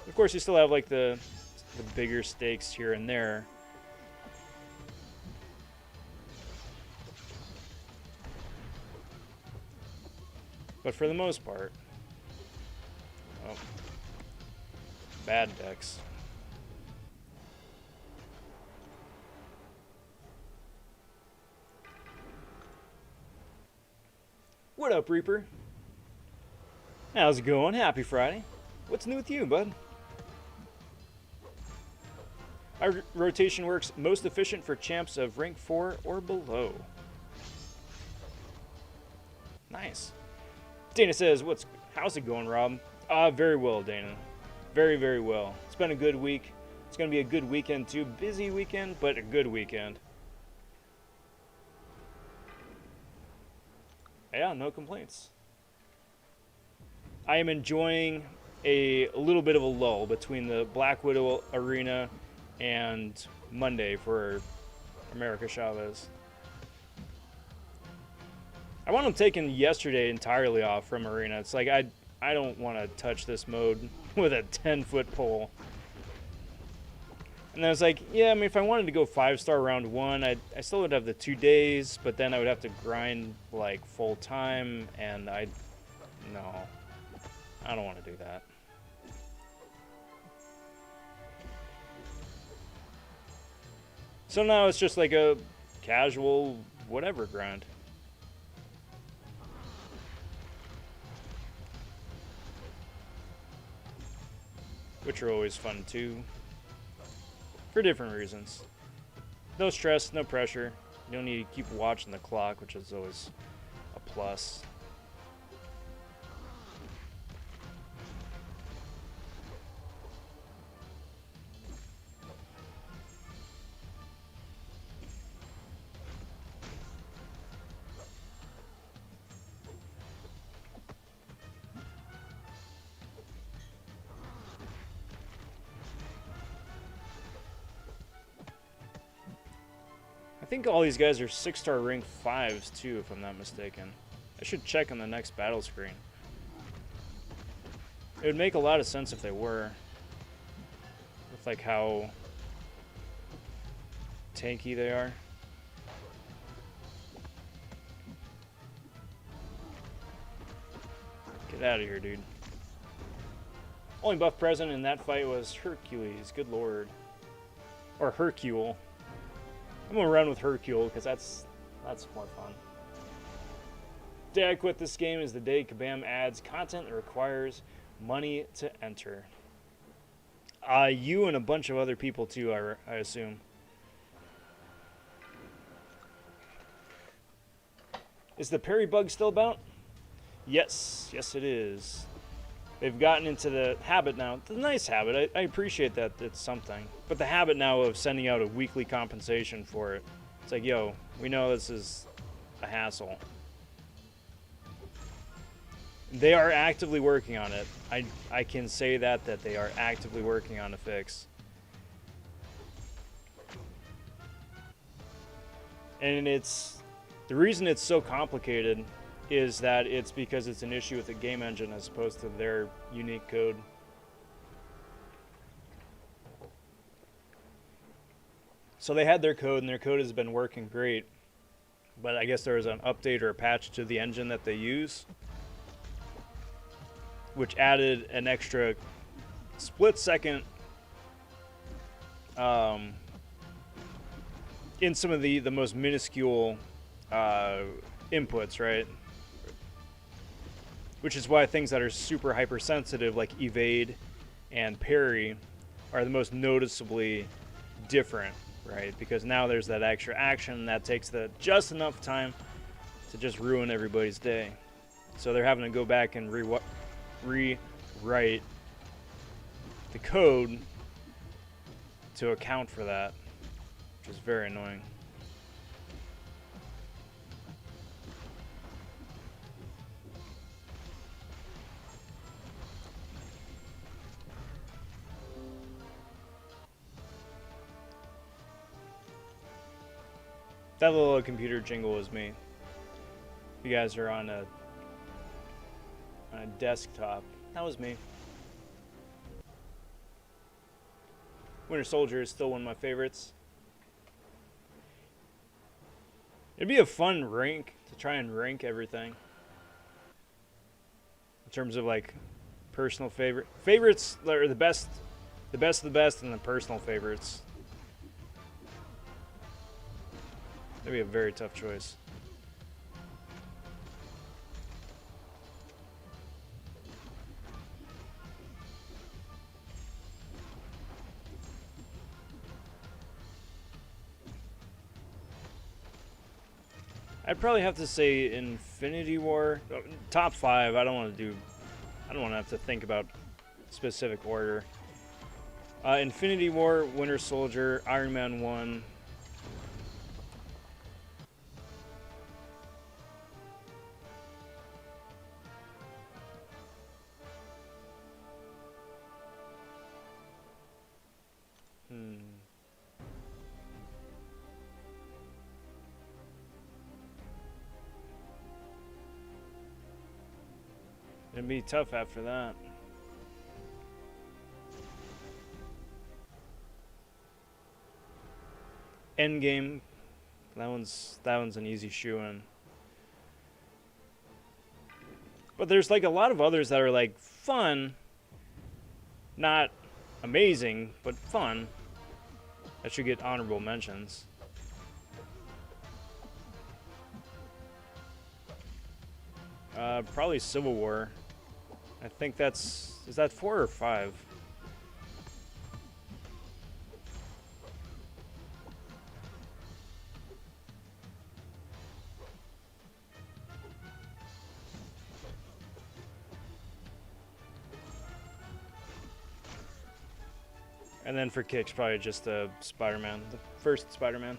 S1: Of course, you still have like the bigger stakes here and there. But for the most part, oh, bad decks. What up, Reaper? How's it going? Happy Friday. What's new with you, bud? Our rotation works most efficient for champs of rank 4 or below. Nice. Dana says, how's it going, Rob? Very well, Dana. Very, very well. It's been a good week. It's going to be a good weekend too. Busy weekend, but a good weekend. Yeah, no complaints. I am enjoying a little bit of a lull between the Black Widow arena and Monday for America Chavez. I want him taken yesterday entirely off from arena. It's like I don't want to touch this mode with a 10-foot pole. And then I was like, yeah, I mean, if I wanted to go 5-star round 1, I still would have the 2 days, but then I would have to grind like full time, and no, I don't want to do that. So now it's just like a casual whatever grind. Which are always fun too. For different reasons. No stress, no pressure. You don't need to keep watching the clock, which is always a plus. I think all these guys are 6-star rank 5s too, if I'm not mistaken. I should check on the next battle screen. It would make a lot of sense if they were. With like how tanky they are. Get out of here, dude. Only buff present in that fight was Hercules, good lord. Or Hercule. I'm gonna run with Hercule because that's more fun. The day I quit this game is the day Kabam adds content that requires money to enter. You and a bunch of other people too, I assume. Is the parry bug still about? Yes, yes it is. They've gotten into the habit now. It's a nice habit. I appreciate that it's something. But the habit now of sending out a weekly compensation for it. It's like, yo, we know this is a hassle. They are actively working on it. I can say that they are actively working on a fix. And the reason it's so complicated is that it's because it's an issue with the game engine as opposed to their unique code. So they had their code, and their code has been working great. But I guess there was an update or a patch to the engine that they use, which added an extra split-second in some of the most minuscule inputs, right? Which is why things that are super hypersensitive, like evade and parry, are the most noticeably different, right? Because now there's that extra action that takes just enough time to just ruin everybody's day. So they're having to go back and rewrite the code to account for that, which is very annoying. That little computer jingle was me. You guys are on a desktop. That was me. Winter Soldier is still one of my favorites. It'd be a fun rank to try and rank everything. In terms of like personal favorites are the best of the best, and the personal favorites. That'd be a very tough choice. I'd probably have to say Infinity War. Top 5, I don't want to do I don't want to have to think about specific order. Infinity War, Winter Soldier, Iron Man 1. It'd be tough after that. Endgame. That one's an easy shoe-in. But there's like a lot of others that are like fun, not amazing, but fun. That should get honorable mentions. Probably Civil War. I think that's... Is that 4 or 5? And then for kicks, probably just Spider-Man. The first Spider-Man.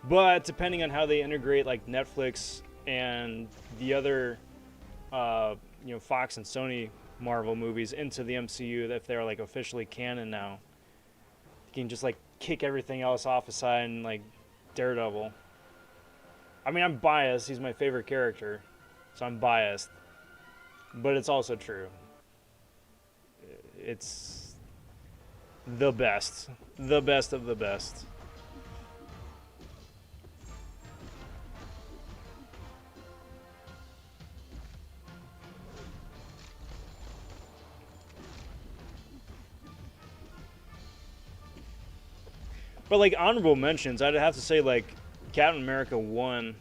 S1: But depending on how they integrate like Netflix and the other, Fox and Sony Marvel movies into the MCU, if they're like officially canon now, you can just like kick everything else off aside and like Daredevil. I mean, I'm biased. He's my favorite character, so I'm biased. But it's also true. It's the best. The best of the best. But like honorable mentions, I'd have to say like Captain America 1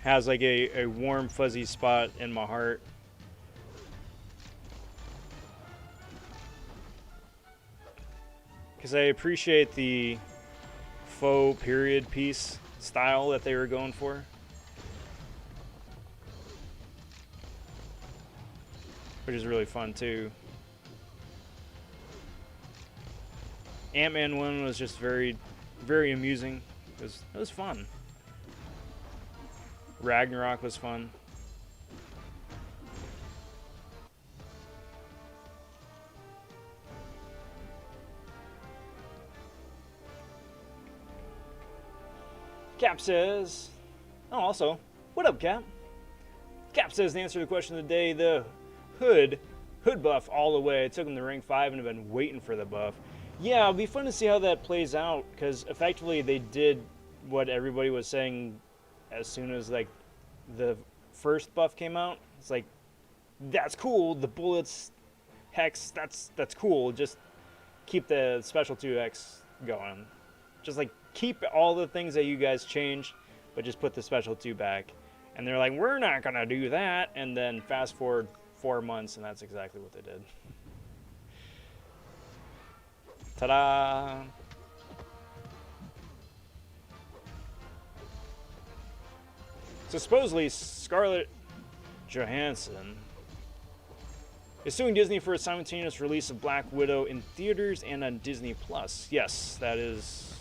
S1: has like a warm fuzzy spot in my heart. Because I appreciate the faux period piece style that they were going for. Which is really fun too. Ant-Man 1 was just very, very amusing. It was fun. Ragnarok was fun. Cap says, oh, also, what up, Cap? Cap says the answer to the question of the day, the hood buff all the way. It took him to rank 5 and have been waiting for the buff. Yeah, it'll be fun to see how that plays out, because effectively they did what everybody was saying as soon as like the first buff came out. It's like, that's cool, the bullets, hex, that's cool, just keep the special 2x going. Just like keep all the things that you guys changed, but just put the special 2 back. And they're like, we're not gonna do that, and then fast forward 4 months and that's exactly what they did. Ta-da! So supposedly Scarlett Johansson is suing Disney for a simultaneous release of Black Widow in theaters and on Disney Plus. Yes, that is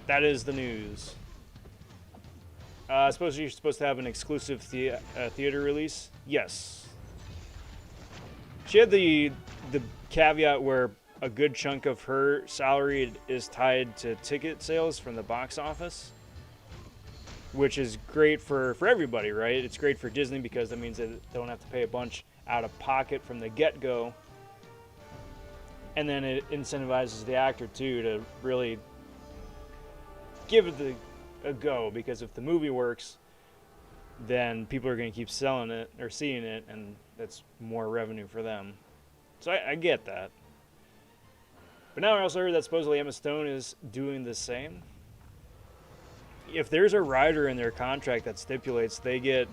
S1: the news. Supposedly you're supposed to have an exclusive theater release. Yes. She had the caveat where a good chunk of her salary is tied to ticket sales from the box office, which is great for everybody, right? It's great for Disney because that means they don't have to pay a bunch out of pocket from the get-go, and then it incentivizes the actor too to really give it a go, because if the movie works, then people are going to keep selling it or seeing it, and that's more revenue for them. So I get that. But now I also heard that supposedly Emma Stone is doing the same. If there's a rider in their contract that stipulates they get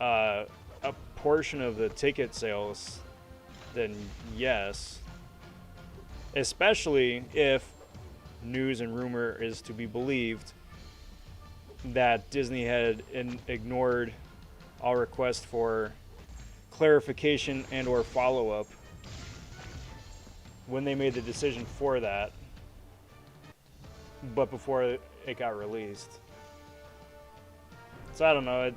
S1: a portion of the ticket sales, then yes. Especially if news and rumor is to be believed. that Disney had ignored all requests for clarification and or follow-up when they made the decision for that, but before it got released. So I don't know.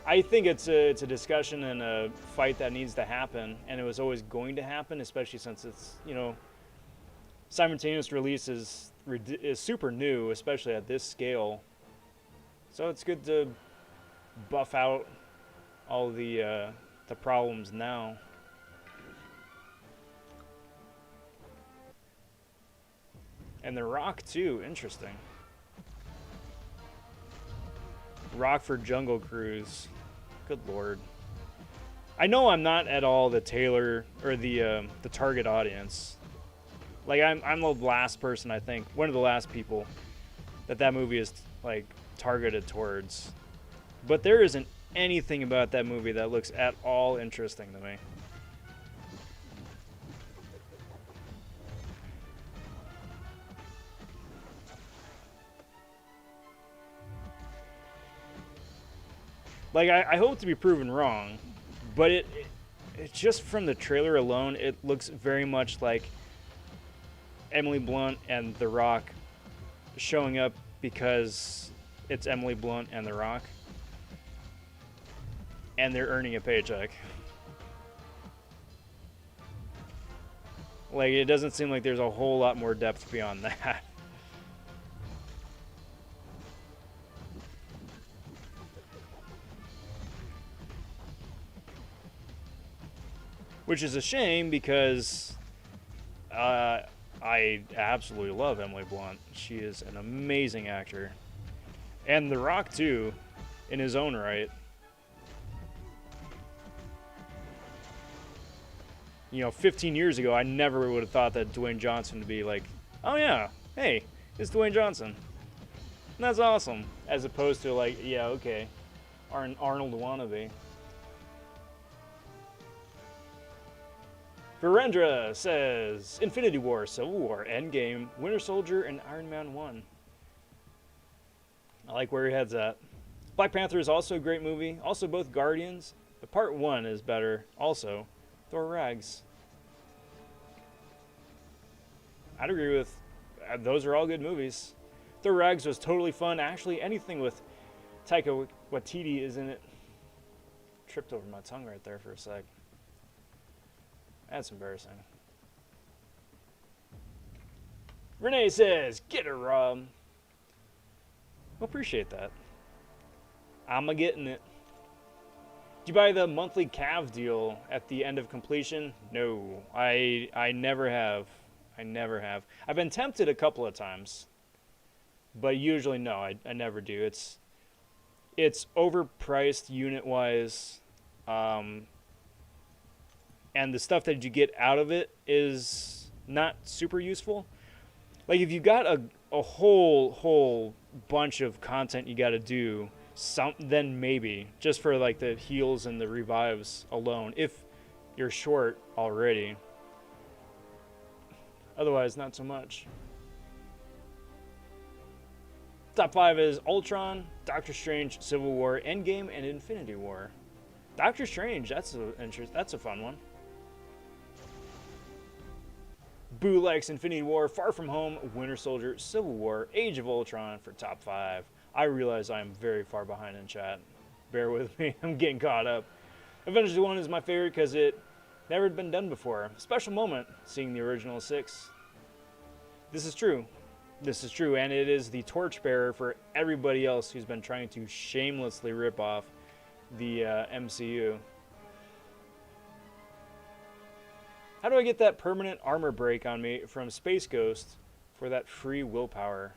S1: I think it's a discussion and a fight that needs to happen, and it was always going to happen, especially since it's, you know, simultaneous release is super new, especially at this scale. So it's good to buff out all the problems now. And The Rock too, interesting. Rock for Jungle Cruise. Good lord. I know I'm not at all the tailor or the target audience. Like I'm the last person, I think, one of the last people that movie is like targeted towards. But there isn't anything about that movie that looks at all interesting to me. Like, I hope to be proven wrong, but it just from the trailer alone, it looks very much like Emily Blunt and The Rock showing up because it's Emily Blunt and The Rock, and they're earning a paycheck. Like, it doesn't seem like there's a whole lot more depth beyond that. Which is a shame because I absolutely love Emily Blunt. She is an amazing actor. And The Rock, too, in his own right. You know, 15 years ago, I never would have thought that Dwayne Johnson would be like, oh yeah, hey, it's Dwayne Johnson. And that's awesome. As opposed to like, yeah, okay, Arnold wannabe. Virendra says, Infinity War, Civil War, Endgame, Winter Soldier, and Iron Man 1. I like where your head's at. Black Panther is also a great movie. Also both Guardians, but Part 1 is better. Also, Thor Rags. I'd agree with, those are all good movies. Thor Rags was totally fun. Actually, anything with Taika Waititi is in it. Tripped over my tongue right there for a sec. That's embarrassing. Renee says, get her, Rob. Well, appreciate that. I'm getting it. Did you buy the monthly CAV deal at the end of completion? No, I never have. I never have. I've been tempted a couple of times, but usually no, I never do. It's overpriced unit-wise. And the stuff that you get out of it is not super useful. Like if you got a whole bunch of content you got to do, then maybe just for like the heals and the revives alone, if you're short already. Otherwise, not so much. Top 5 is Ultron, Doctor Strange, Civil War, Endgame, and Infinity War. Doctor Strange, that's a fun one. Boo likes Infinity War, Far From Home, Winter Soldier, Civil War, Age of Ultron for top 5. I realize I am very far behind in chat. Bear with me, I'm getting caught up. Avengers 1 is my favorite because it never had been done before. Special moment seeing the original 6. This is true. This is true, and it is the torchbearer for everybody else who's been trying to shamelessly rip off the MCU. How do I get that permanent armor break on me from Space Ghost for that free willpower?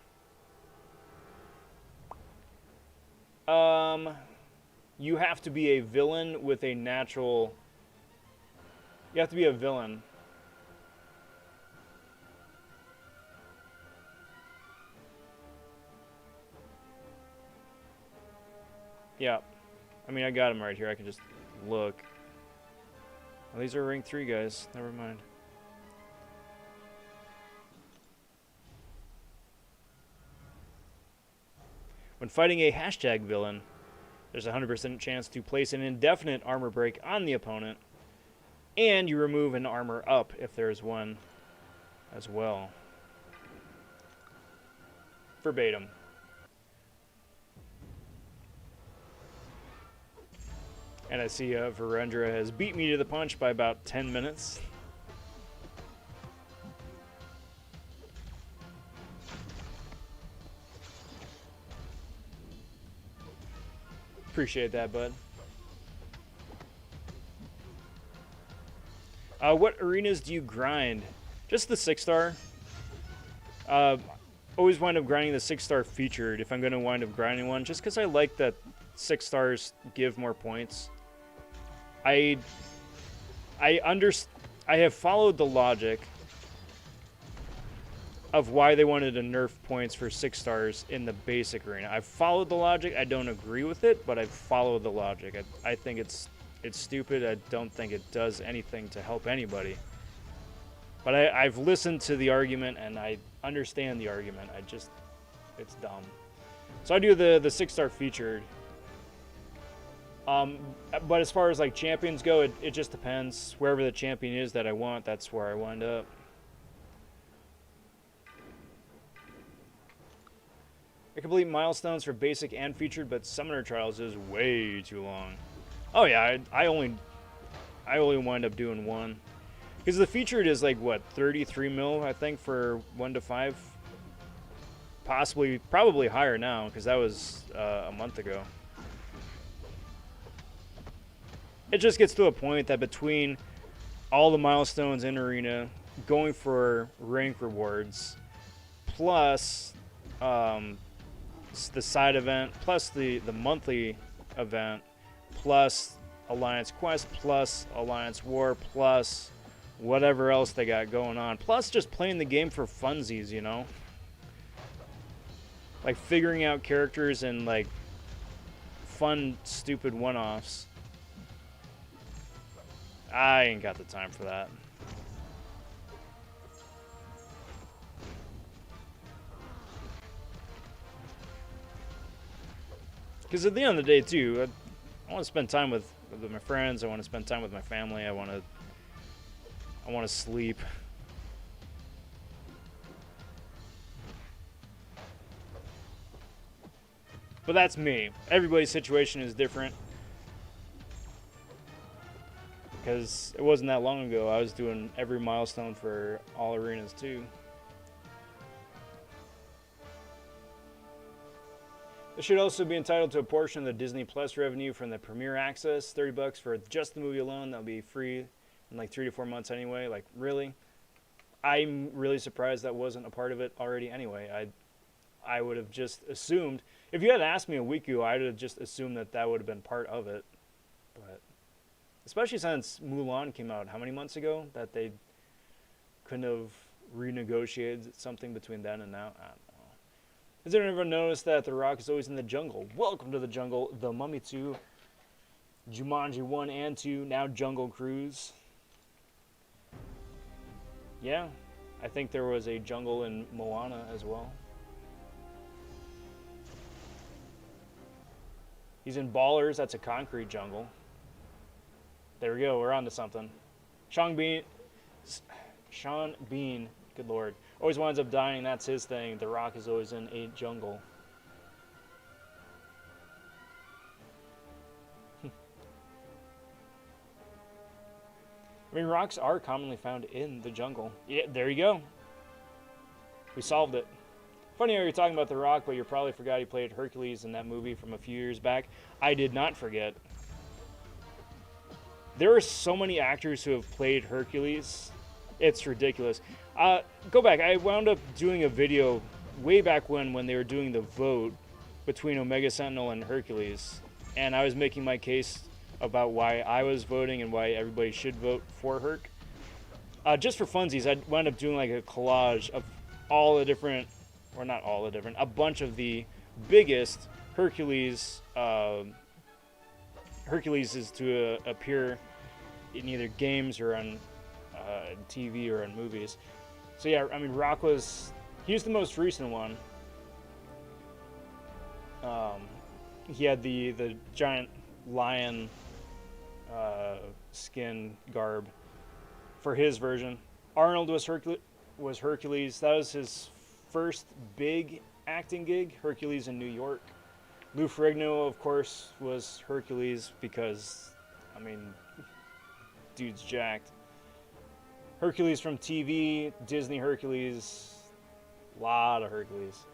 S1: You have to be a villain with a natural... You have to be a villain. Yeah. I mean, I got him right here. I can just look. Oh, these are rank 3 guys. Never mind. When fighting a hashtag villain, there's a 100% chance to place an indefinite armor break on the opponent, and you remove an armor up if there's one as well. Verbatim. And I see Virendra has beat me to the punch by about 10 minutes. Appreciate that, bud. What arenas do you grind? Just the 6-star. Always wind up grinding the 6-star featured if I'm going to wind up grinding one, just because I like that 6 stars give more points. I have followed the logic of why they wanted to nerf points for 6 stars in the basic arena. I've followed the logic. I don't agree with it, but I've followed the logic. I think it's stupid. I don't think it does anything to help anybody. But I've listened to the argument, and I understand the argument. It's dumb. So I do the 6-star featured. But as far as like champions go, it just depends. Wherever the champion is that I want, that's where I wind up. I complete milestones for basic and featured, but Summoner Trials is way too long. Oh yeah, I only wind up doing one. Because the featured is like, what, 33 mil, I think, for 1 to 5? Probably higher now, because that was a month ago. It just gets to a point that between all the milestones in Arena, going for rank rewards, plus the side event, plus the monthly event, plus Alliance Quest, plus Alliance War, plus whatever else they got going on, plus just playing the game for funsies, you know? Like figuring out characters and like fun, stupid one-offs. I ain't got the time for that. Because at the end of the day, too, I want to spend time with my friends. I want to spend time with my family. I want to sleep. But that's me. Everybody's situation is different. Because it wasn't that long ago, I was doing every milestone for all arenas, too. It should also be entitled to a portion of the Disney Plus revenue from the premiere access. $30 for just the movie alone. That'll be free in like 3 to 4 months anyway. Like, really? I'm really surprised that wasn't a part of it already anyway. I would have just assumed, if you had asked me a week ago, I would have just assumed that would have been part of it. But especially since Mulan came out how many months ago, that they couldn't have renegotiated something between then and now. I don't know. Has anyone ever noticed that The Rock is always in the jungle? Welcome to the jungle. The Mummy 2, Jumanji 1 and 2, now Jungle Cruise. Yeah, I think there was a jungle in Moana as well. He's in Ballers. That's a concrete jungle. There we go. We're on to something. Sean Bean, good lord, always winds up dying. That's his thing. The Rock is always in a jungle. I mean, rocks are commonly found in the jungle. Yeah, there you go. We solved it. Funny how you're talking about The Rock, but you probably forgot he played Hercules in that movie from a few years back. I did not forget. There are so many actors who have played Hercules. It's ridiculous. Go back. I wound up doing a video way back when they were doing the vote between Omega Sentinel and Hercules. And I was making my case about why I was voting and why everybody should vote for Herc. Just for funsies, I wound up doing like a collage of all the different, or not all the different, a bunch of the biggest Hercules is to appear in either games or on TV or on movies. So yeah, I mean, Rock was the most recent one. Um, he had the giant lion skin garb for his version. Arnold was Hercules. That was his first big acting gig. Hercules in New York. Lou Ferrigno, of course, was Hercules because, I mean, dude's jacked. Hercules from TV, Disney Hercules, lot of Hercules.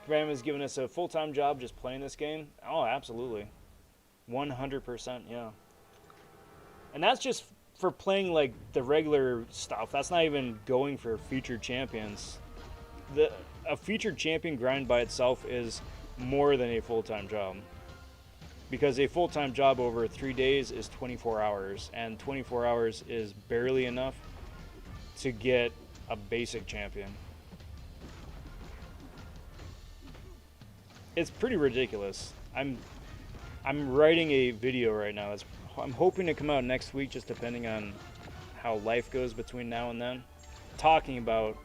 S1: Kabam has given us a full-time job just playing this game. Oh, absolutely. 100%, yeah. And that's just for playing like the regular stuff. That's not even going for featured champions. A featured champion grind by itself is more than a full-time job. Because a full-time job over 3 days is 24 hours, and 24 hours is barely enough to get a basic champion. It's pretty ridiculous. I'm writing a video right now. I'm hoping to come out next week, just depending on how life goes between now and then, talking about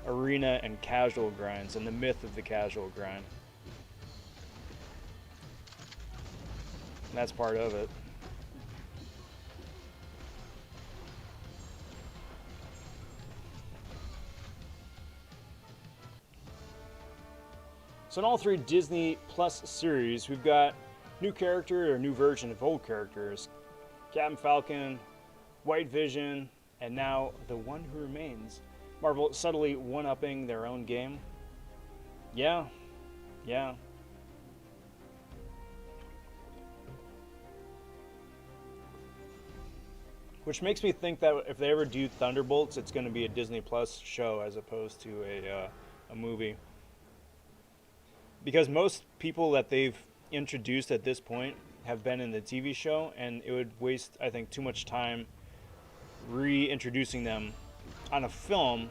S1: arena and casual grinds and the myth of the casual grind. And that's part of it. So in all 3 Disney Plus series, we've got new character or new version of old characters. Captain Falcon, White Vision, and now the One Who Remains. Marvel subtly one-upping their own game. Yeah. Which makes me think that if they ever do Thunderbolts, it's going to be a Disney Plus show as opposed to a movie. Because most people that they've introduced at this point have been in the TV show, and it would waste, I think, too much time reintroducing them on a film.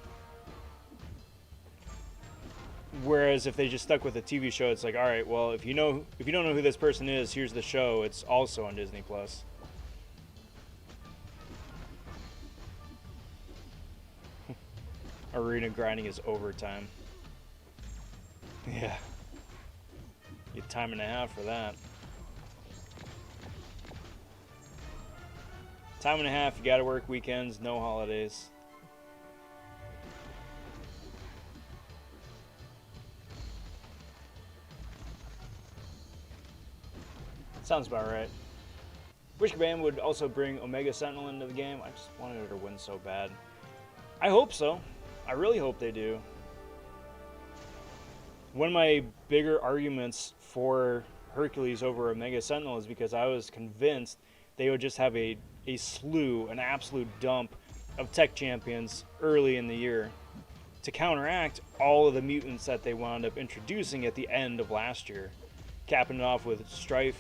S1: Whereas if they just stuck with a TV show, it's like, all right, well, if you don't know who this person is, here's the show. It's also on Disney Plus. Arena grinding is overtime. Yeah. Get time and a half for that. Time and a half, you gotta work weekends, no holidays. Sounds about right. Wish Kabam would also bring Omega Sentinel into the game. I just wanted her to win so bad. I hope so. I really hope they do. One of my bigger arguments for Hercules over Omega Sentinel is because I was convinced they would just have an absolute dump of tech champions early in the year to counteract all of the mutants that they wound up introducing at the end of last year, capping it off with Strife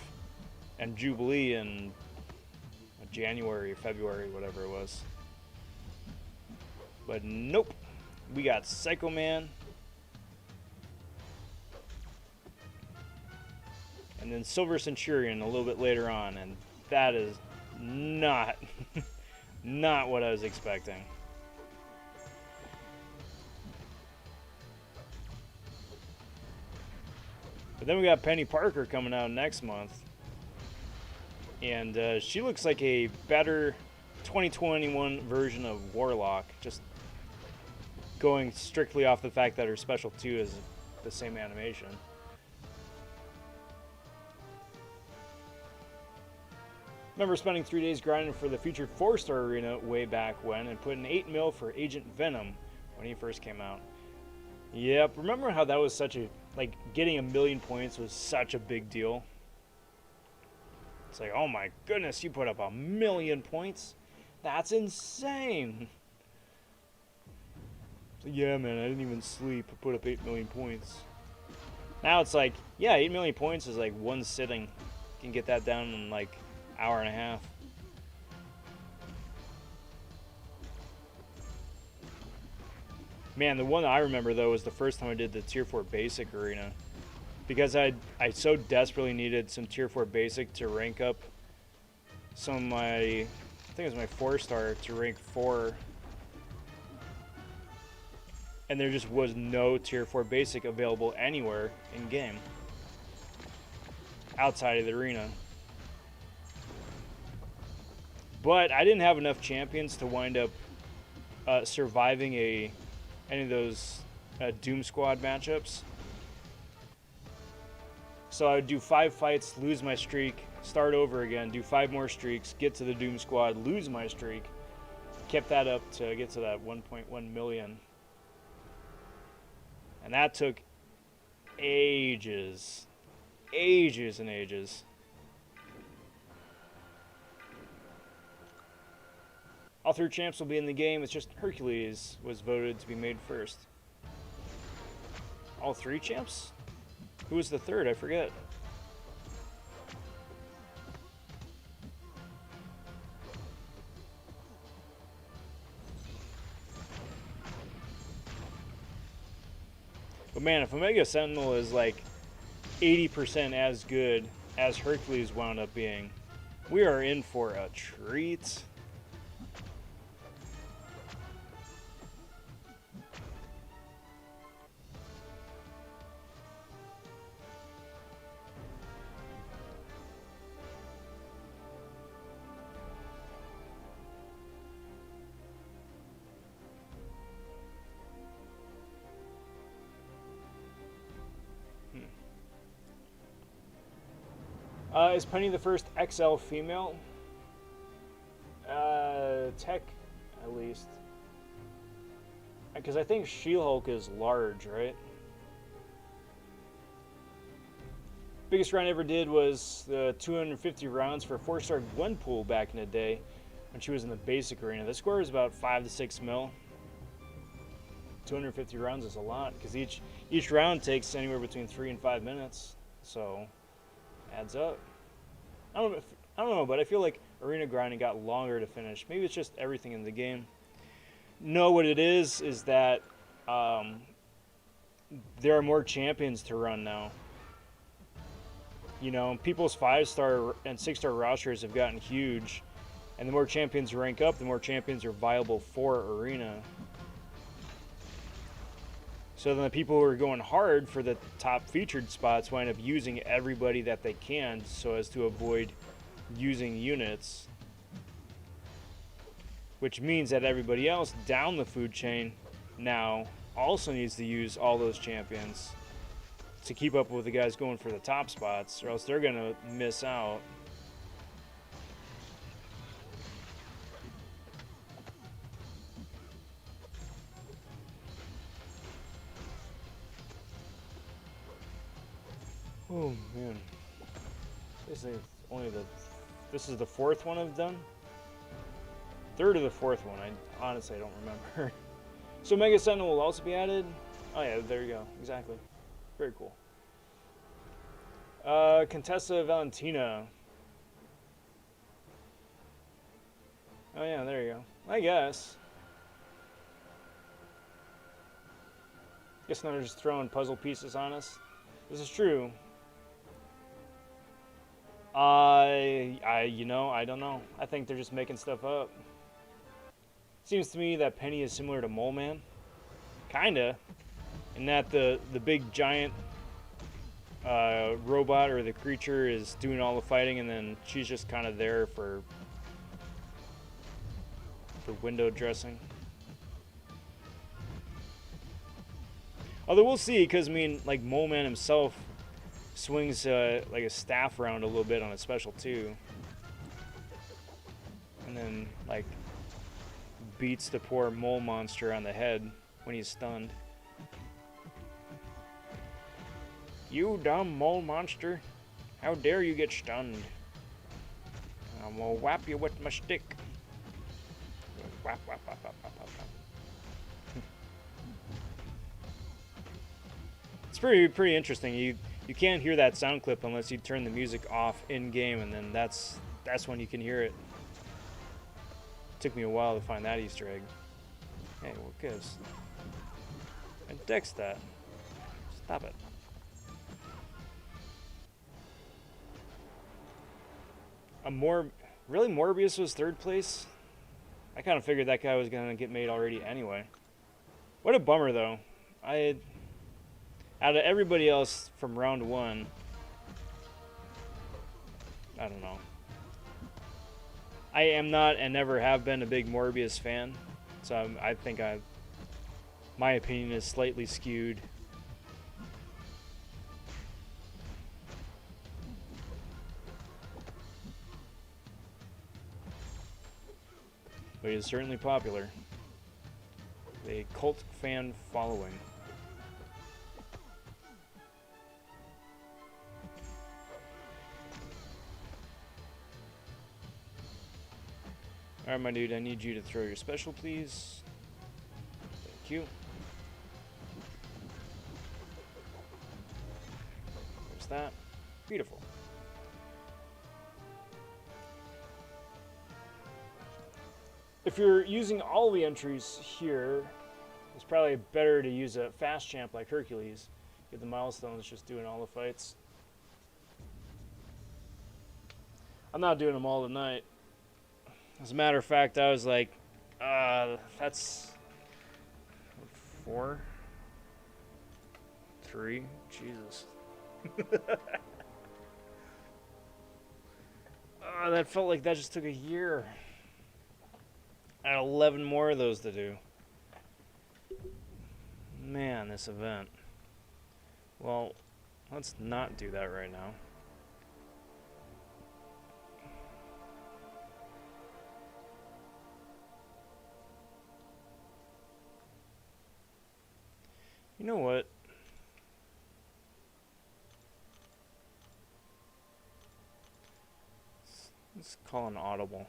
S1: and Jubilee in January, February, whatever it was. But nope, we got Psycho Man, and then Silver Centurion a little bit later on, and that is not not what I was expecting. But then we got Penny Parker coming out next month, and she looks like a better 2021 version of Warlock, just going strictly off the fact that her Special 2 is the same animation. Remember spending 3 days grinding for the featured 4-star arena way back when and putting 8 mil for Agent Venom when he first came out. Yep, remember how that was such a, like, getting 1,000,000 points was such a big deal? It's like, oh my goodness, you put up 1,000,000 points? That's insane! So, yeah, man, I didn't even sleep. I put up 8,000,000 points. Now it's like, yeah, 8,000,000 points is like one sitting. You can get that down in like hour and a half. Man, the one I remember though was the first time I did the Tier 4 Basic Arena, because I so desperately needed some Tier 4 Basic to rank up some of my, I think it was my 4-star to rank 4. and there just was no tier 4 basic available anywhere in game outside of the arena. But I didn't have enough champions to wind up surviving any of those Doom Squad matchups. So I would do 5 fights, lose my streak, start over again, do 5 more streaks, get to the Doom Squad, lose my streak. Kept that up to get to that 1.1 million. And that took ages. Ages and ages. All 3 champs will be in the game. It's just Hercules was voted to be made first. All 3 champs? Who was the third? I forget. But man, if Omega Sentinel is like 80% as good as Hercules wound up being, we are in for a treat. Is Penny the first XL female? Tech, at least. Because I think She-Hulk is large, right? Biggest round I ever did was the 250 rounds for a 4-star Gwenpool back in the day when she was in the basic arena. The score was about 5 to 6 mil. 250 rounds is a lot because each round takes anywhere between 3 and 5 minutes, so adds up. I don't know, but I feel like arena grinding got longer to finish. Maybe it's just everything in the game. No, what it is that there are more champions to run now. You know, people's 5-star and 6-star rosters have gotten huge, and the more champions rank up, the more champions are viable for arena. So then the people who are going hard for the top featured spots wind up using everybody that they can so as to avoid using units. Which means that everybody else down the food chain now also needs to use all those champions to keep up with the guys going for the top spots, or else they're going to miss out. Oh man, this is the 4th one I've done. 3rd or the 4th one. I honestly don't remember. So Mega Sentinel will also be added. Oh yeah, there you go. Exactly. Very cool. Contessa Valentina. Oh yeah, there you go. I guess. Guess now they're just throwing puzzle pieces on us. This is true. I don't know. I think they're just making stuff up. Seems to me that Penny is similar to Mole Man. Kinda. In that the big giant robot or the creature is doing all the fighting, and then she's just kind of there for window dressing. Although we'll see, because I mean, like Mole Man himself swings like a staff around a little bit on a special too, and then like beats the poor mole monster on the head when he's stunned. You dumb mole monster, how dare you get stunned? I'm gonna whap you with my stick. Whap, whap, whap, whap, whap, whap. It's pretty interesting. You can't hear that sound clip unless you turn the music off in game, and then that's when you can hear it. Took me a while to find that Easter egg. Hey, what gives? I dex that. Stop it. Really, Morbius was 3rd place? I kind of figured that guy was gonna get made already anyway. What a bummer, though. I Out of everybody else from round one, I don't know. I am not and never have been a big Morbius fan, so I think my opinion is slightly skewed. But he is certainly popular. A cult fan following. Alright, my dude, I need you to throw your special, please. Thank you. There's that. Beautiful. If you're using all the entries here, it's probably better to use a fast champ like Hercules. Get the milestones just doing all the fights. I'm not doing them all tonight. As a matter of fact, I was like, that's 4, 3, Jesus. That felt like that just took a year. I had 11 more of those to do. Man, this event. Well, let's not do that right now. You know what? Let's call an audible.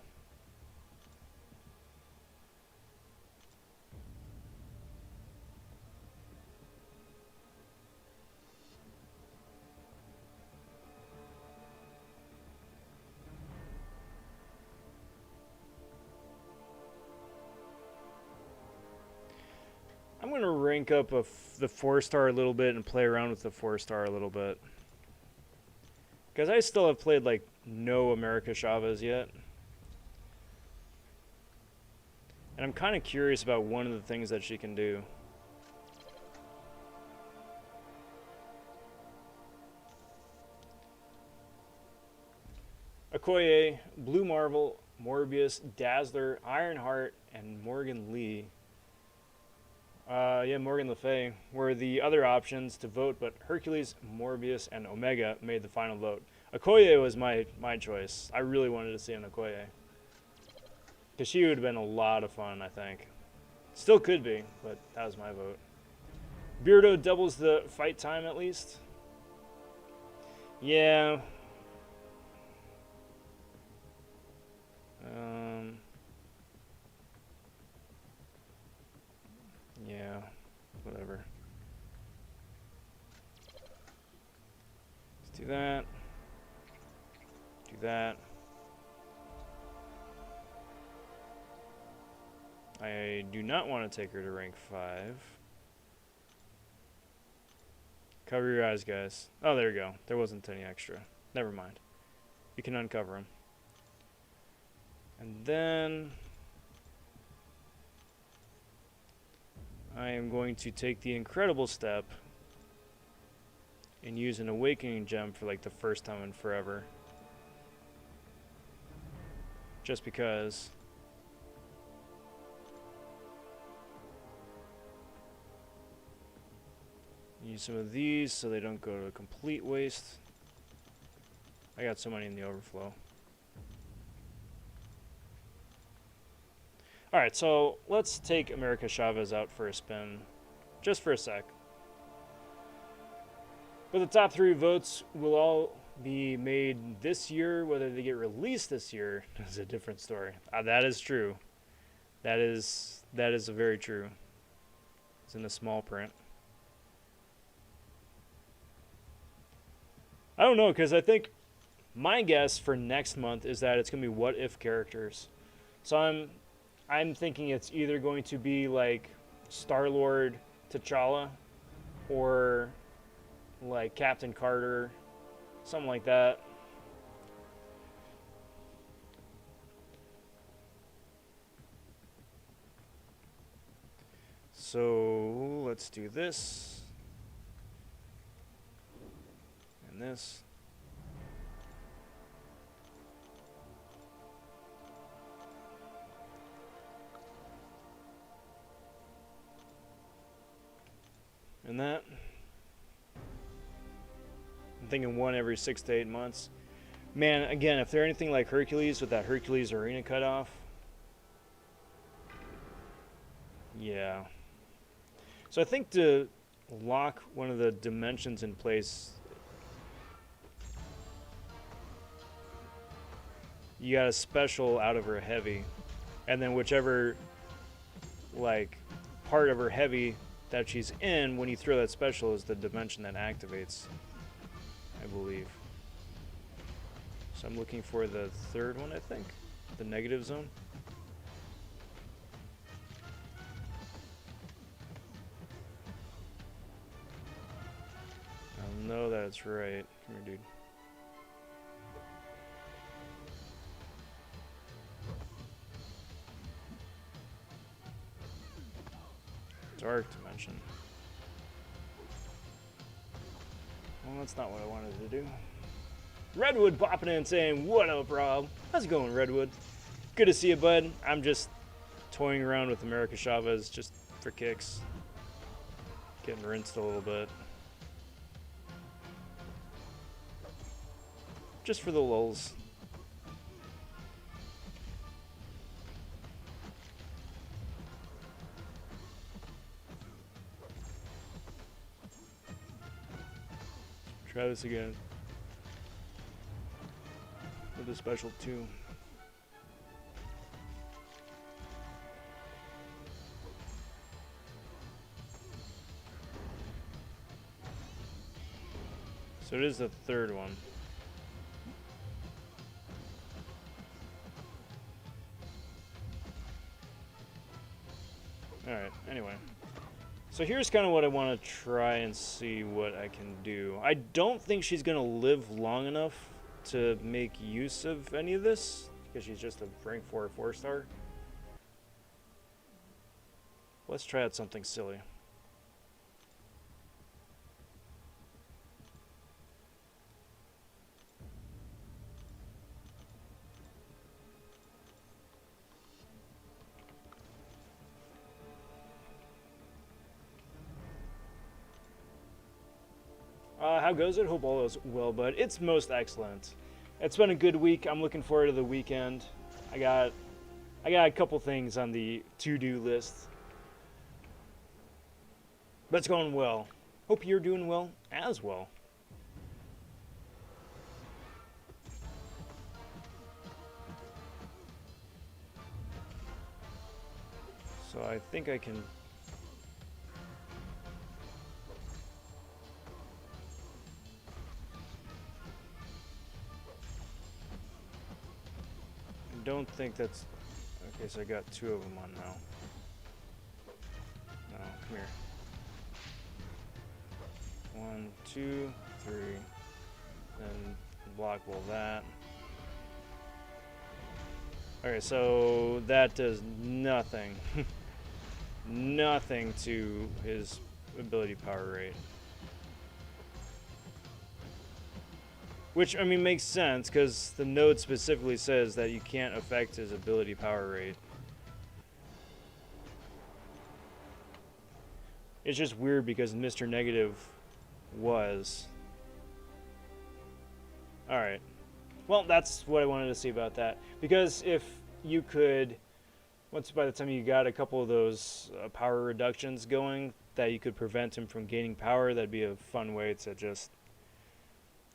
S1: I'm going to rank up the 4-star a little bit and play around with the 4-star a little bit. Because I still have played like no America Chavez yet. And I'm kind of curious about one of the things that she can do. Okoye, Blue Marvel, Morbius, Dazzler, Ironheart, and Morgan Lee. Yeah, Morgan Le Fay were the other options to vote, but Hercules, Morbius, and Omega made the final vote. Okoye was my choice. I really wanted to see an Okoye. Because she would have been a lot of fun, I think. Still could be, but that was my vote. Beardo doubles the fight time at least. Yeah. Yeah, whatever. Let's do that. Do that. I do not want to take her to rank 5. Cover your eyes, guys. Oh, there you go. There wasn't any extra. Never mind. You can uncover them. And then I am going to take the incredible step and use an awakening gem for like the first time in forever. Just because. Use some of these so they don't go to complete waste. I got so many in the overflow. Alright, so let's take America Chavez out for a spin, just for a sec. But the top 3 votes will all be made this year. Whether they get released this year is a different story. That is true. That is very true. It's in the small print. I don't know, because I think my guess for next month is that it's going to be what if characters. So I'm thinking it's either going to be like Star-Lord T'Challa or like Captain Carter, something like that. so let's do this. And this. And that. I'm thinking one every 6 to 8 months. Man, again, if they're anything like Hercules with that Hercules arena cutoff. Yeah. So I think to lock one of the dimensions in place, you got a special out of her heavy. And then whichever, like, part of her heavy that she's in, when you throw that special, is the dimension that activates, I believe. So I'm looking for the third one, I think. The negative zone. I know that's right. Come here, dude. Dark dimension. Well, that's not what I wanted to do. Redwood popping in saying, "What up, Rob? How's it going, Redwood? Good to see you, bud. I'm just toying around with America Chavez just for kicks. Getting rinsed a little bit. Just for the lulz." Try this again. With a special 2. So it is the third one. Alright, anyway. So here's kind of what I want to try and see what I can do. I don't think she's going to live long enough to make use of any of this, because she's just a rank 4 4-star. Let's try out something silly. How goes it? Hope all is well, bud. It's most excellent. It's been a good week. I'm looking forward to the weekend. I got a couple things on the to-do list. But it's going well. Hope you're doing well as well. So I think I can... I don't think that's... Okay, so I got 2 of them on now. No, come here. 1, 2, 3. Then blockable that. Okay, so that does nothing. Nothing to his ability power rate. Which, I mean, makes sense, because the node specifically says that you can't affect his ability power rate. It's just weird because Mr. Negative was. Alright. Well, that's what I wanted to see about that. Because if you could, once by the time you got a couple of those power reductions going, that you could prevent him from gaining power, that'd be a fun way to just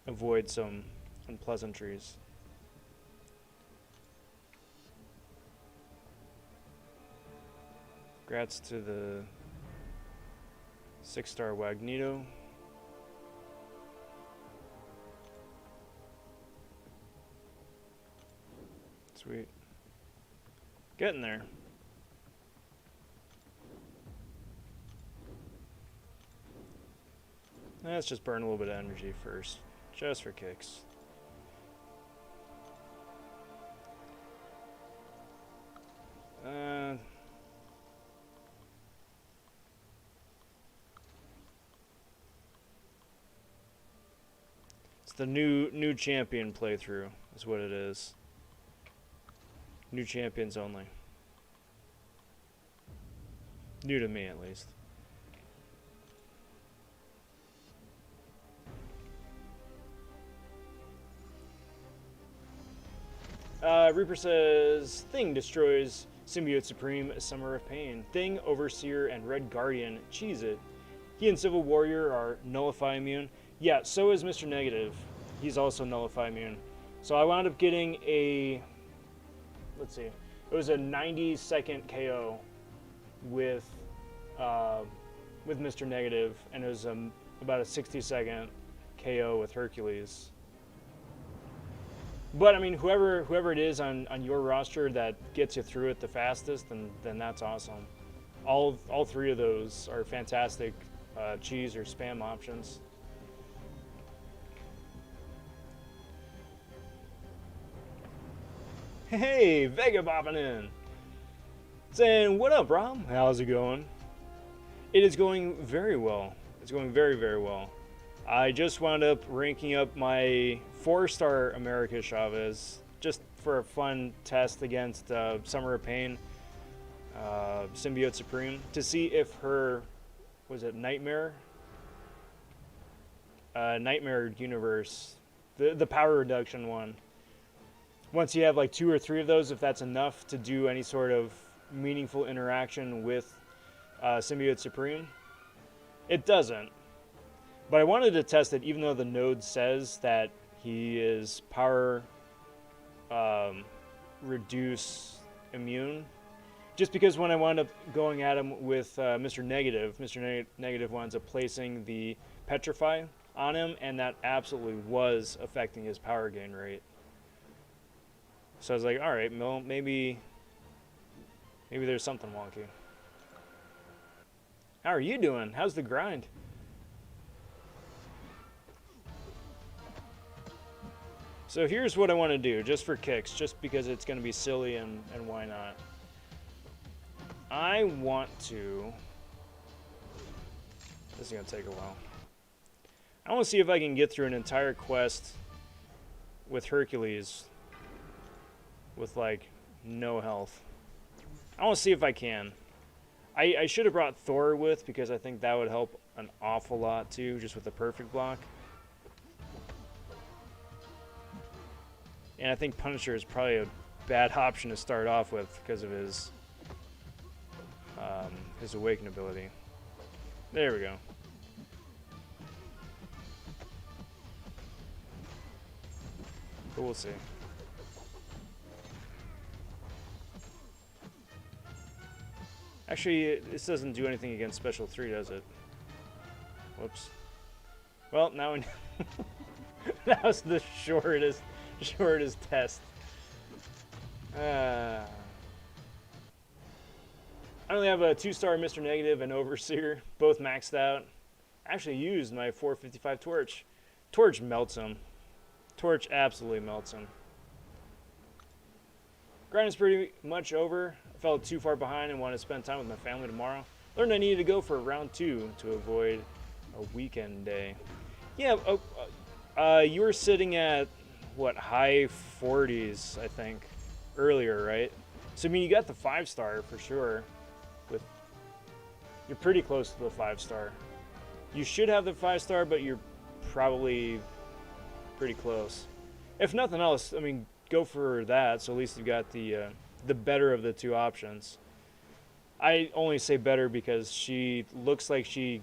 S1: avoid some unpleasantries. Congrats to the 6-star Wagnito. Sweet. Getting there. Let's just burn a little bit of energy first. Just for kicks. the new champion playthrough is what it is. New champions only. New to me, at least. Reaper says, Thing destroys Symbiote Supreme, Summer of Pain. Thing, Overseer, and Red Guardian. Cheese it. He and Civil Warrior are Nullify immune. Yeah, so is Mr. Negative. He's also Nullify immune. So I wound up getting a... Let's see. It was a 90-second KO with Mr. Negative, and it was about a 60-second KO with Hercules. But I mean, whoever it is on your roster that gets you through it the fastest, then that's awesome. All three of those are fantastic cheese or spam options. Hey, Vega popping in, saying, "What up, Rob? How's it going?" It is going very well. It's going very, very well. I just wound up ranking up my 4-star America Chavez just for a fun test against Summer of Pain, Symbiote Supreme, to see if her, was it Nightmare Universe, the power reduction one. Once you have like 2 or 3 of those, if that's enough to do any sort of meaningful interaction with Symbiote Supreme. It doesn't. But I wanted to test it, even though the node says that he is power reduce immune. Just because when I wound up going at him with Mr. Negative, Mr. Negative winds up placing the Petrify on him, and that absolutely was affecting his power gain rate. So I was like, all right, well, maybe there's something wonky. How are you doing? How's the grind? So here's what I want to do, just for kicks, just because it's going to be silly and why not. I want to... This is going to take a while. I want to see if I can get through an entire quest with Hercules with, like, no health. I want to see if I can. I should have brought Thor with, because I think that would help an awful lot, too, just with the perfect block. And I think Punisher is probably a bad option to start off with because of his awaken ability. There we go. But we'll see. Actually, this doesn't do anything against Special 3, does it? Whoops. Well, now we that was the shortest test. I only have a 2-star Mr. Negative and Overseer, both maxed out. I actually used my 455 Torch. Torch melts him. Torch absolutely melts him. Grind is pretty much over. I fell too far behind and wanted to spend time with my family tomorrow. Learned I needed to go for round 2 to avoid a weekend day. Yeah, you were sitting at, what, high 40s, I think, earlier, right? So, I mean, you got the 5-star for sure. You're pretty close to the 5-star. You should have the 5-star, but you're probably pretty close. If nothing else, I mean, go for that, so at least you've got the better of the 2 options. I only say better because she looks like she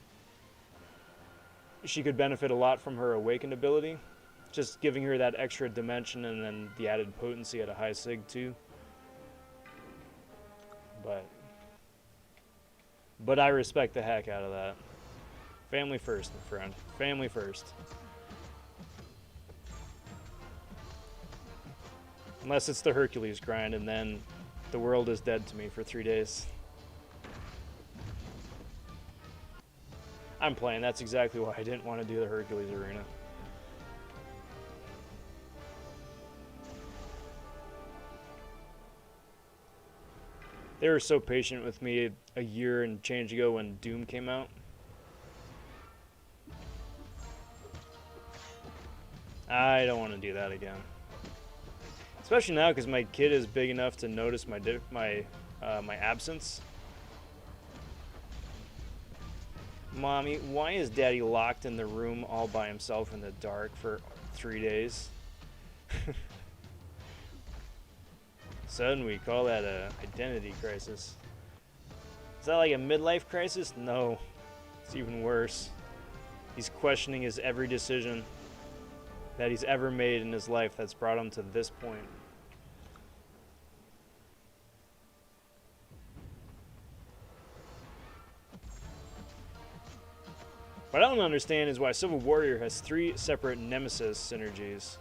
S1: could benefit a lot from her awakened ability. Just giving her that extra dimension and then the added potency at a high sig too. But I respect the heck out of that. Family first, my friend. Family first. Unless it's the Hercules grind, and then the world is dead to me for 3 days. I'm playing. That's exactly why I didn't want to do the Hercules arena. They were so patient with me a year and change ago when Doom came out. I don't want to do that again. Especially now because my kid is big enough to notice my absence. Mommy, why is Daddy locked in the room all by himself in the dark for 3 days? Son, we call that a identity crisis. Is that like a midlife crisis? No, it's even worse. He's questioning his every decision that he's ever made in his life that's brought him to this point. What I don't understand is why Civil Warrior has 3 separate Nemesis synergies.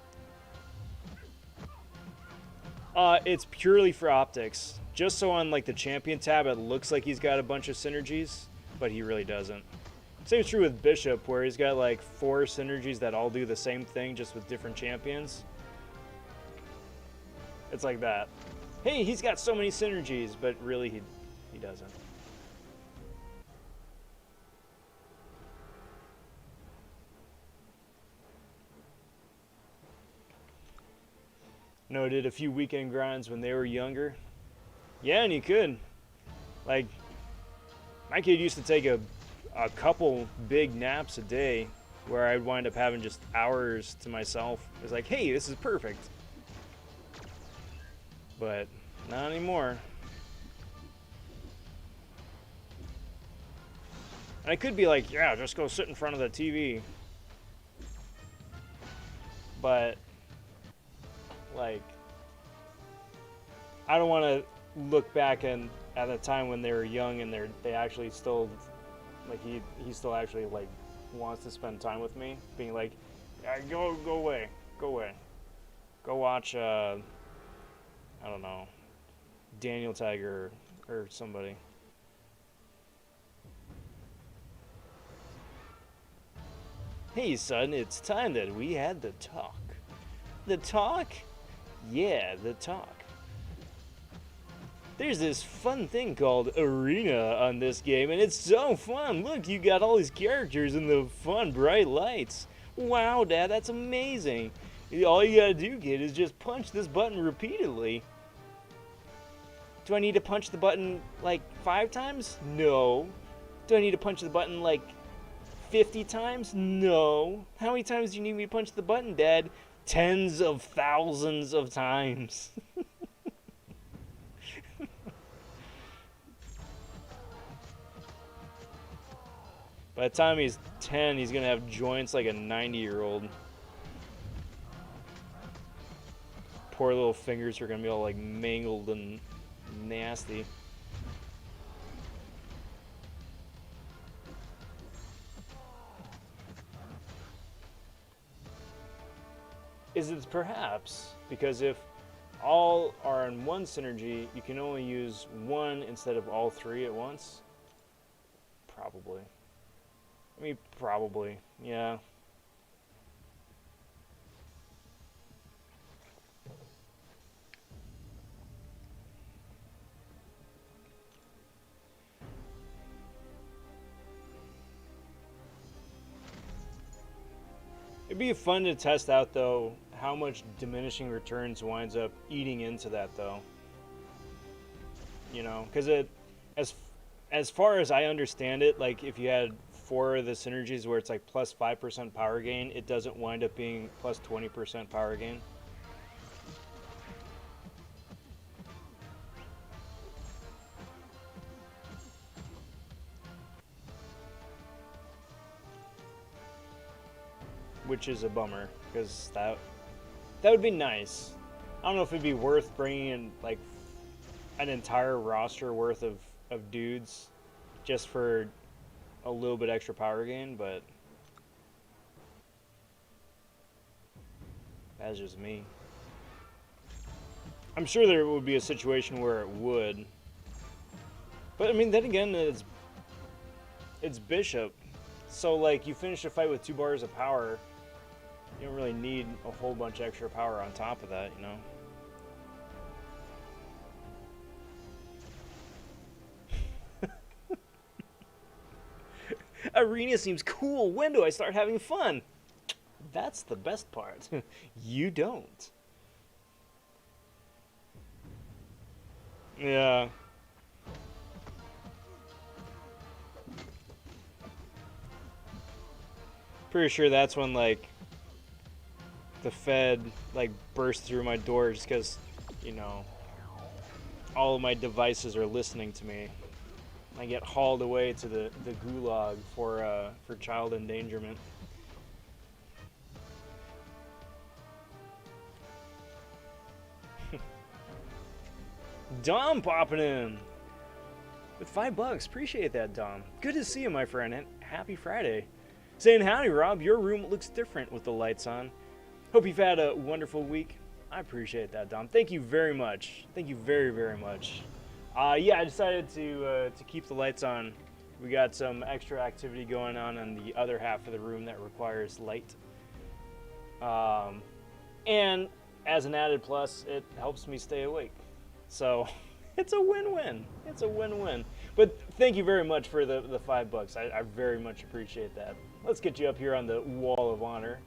S1: It's purely for optics. Just so on like the champion tab, it looks like he's got a bunch of synergies, but he really doesn't. Same is true with Bishop, where he's got like 4 synergies that all do the same thing, just with different champions. It's like that. Hey, he's got so many synergies, but really he doesn't. No, I did a few weekend grinds when they were younger. Yeah, and you could. Like, my kid used to take a couple big naps a day where I'd wind up having just hours to myself. It was like, hey, this is perfect. But not anymore. And I could be like, yeah, just go sit in front of the TV. But like, I don't want to look back at a time when they were young and they actually still, like, he still actually like wants to spend time with me, being like, yeah, go away, go watch I don't know, Daniel Tiger or somebody. Hey son, it's time that we had the talk. The talk? Yeah, the talk. There's this fun thing called Arena on this game, and it's so fun. Look, you got all these characters and the fun, bright lights. Wow, Dad, that's amazing. All you gotta do, kid, is just punch this button repeatedly. Do I need to punch the button like 5 times? No. Do I need to punch the button like 50 times? No. How many times do you need me to punch the button, Dad? Tens of thousands of times. By the time he's 10, he's gonna have joints like a 90-year-old. Poor little fingers are gonna be all like mangled and nasty. Is it perhaps because if all are in one synergy, you can only use one instead of all 3 at once? Probably. I mean, probably, yeah. It'd be fun to test out, though, how much diminishing returns winds up eating into that, though. You know, because as far as I understand it, like if you had 4 of the synergies where it's like plus 5% power gain, it doesn't wind up being plus 20% power gain. Which is a bummer, because that would be nice. I don't know if it'd be worth bringing in like an entire roster worth of dudes just for a little bit extra power gain, but that's just me. I'm sure there would be a situation where it would, but I mean, then again, it's Bishop, so like you finish a fight with 2 bars of power, you don't really need a whole bunch of extra power on top of that, you know. Arena seems cool. When do I start having fun? That's the best part. You don't. Yeah. Pretty sure that's when, like, the Fed, like, burst through my door just because, you know, all of my devices are listening to me. I get hauled away to the gulag for child endangerment. Dom popping in with $5. Appreciate that, Dom. Good to see you, my friend, and happy Friday. Saying howdy, Rob. Your room looks different with the lights on. Hope you've had a wonderful week. I appreciate that, Dom. Thank you very much. Thank you very, very much. Yeah, I decided to keep the lights on. We got some extra activity going on in the other half of the room that requires light. And as an added plus, it helps me stay awake. So it's a win-win. It's a win-win. But thank you very much for the $5. I very much appreciate that. Let's get you up here on the wall of honor.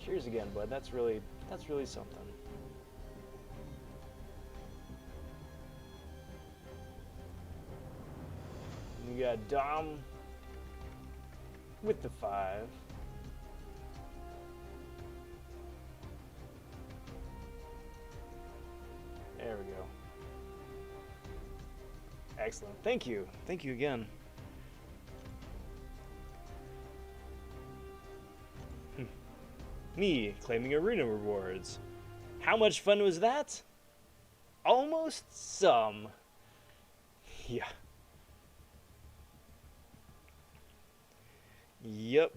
S1: Cheers again, bud. That's really something. You got Dom with the 5. There we go. Excellent. Thank you. Thank you again. Me claiming arena rewards. How much fun was that? Almost some. Yeah. Yep.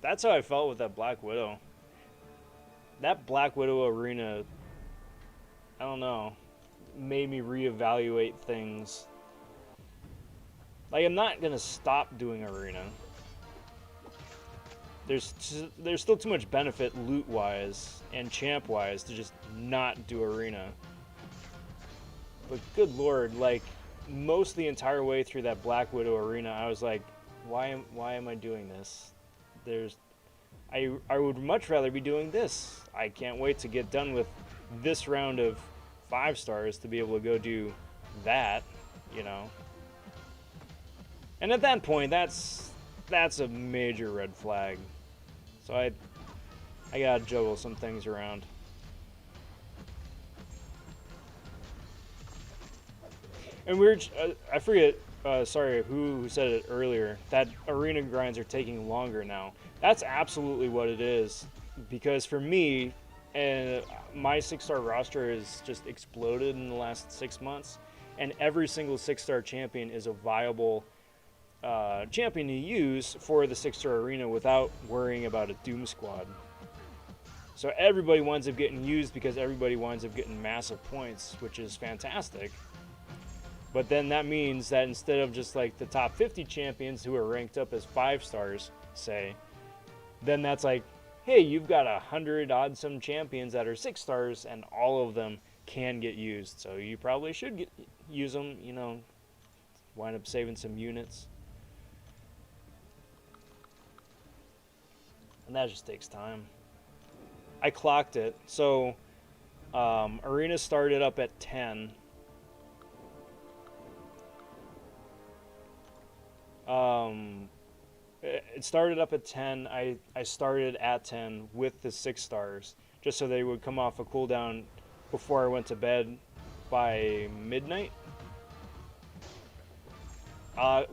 S1: That's how I felt with that Black Widow. That Black Widow arena, I don't know, made me reevaluate things. Like, I'm not gonna stop doing arena. There's still too much benefit loot-wise and champ-wise to just not do arena. But good lord, like, most of the entire way through that Black Widow arena, I was like, why am I doing this? I would much rather be doing this. I can't wait to get done with this round of 5 stars to be able to go do that, you know. And at that point, that's a major red flag. So I gotta juggle some things around. And I forget, sorry, who said it earlier, that arena grinds are taking longer now. That's absolutely what it is. Because for me, and my 6-star roster has just exploded in the last 6 months. And every single 6-star champion is a viable champion to use for the 6-star arena without worrying about a Doom Squad. So everybody winds up getting used because everybody winds up getting massive points, which is fantastic. But then that means that instead of just like the top 50 champions who are ranked up as 5 stars, say, then that's like, hey, you've got 100 odd some champions that are 6 stars and all of them can get used. So you probably should use them, you know, wind up saving some units. And that just takes time. I clocked it. So arena started up at 10. It started up at 10. I started at 10 with the 6 stars, just so they would come off a cooldown before I went to bed by midnight.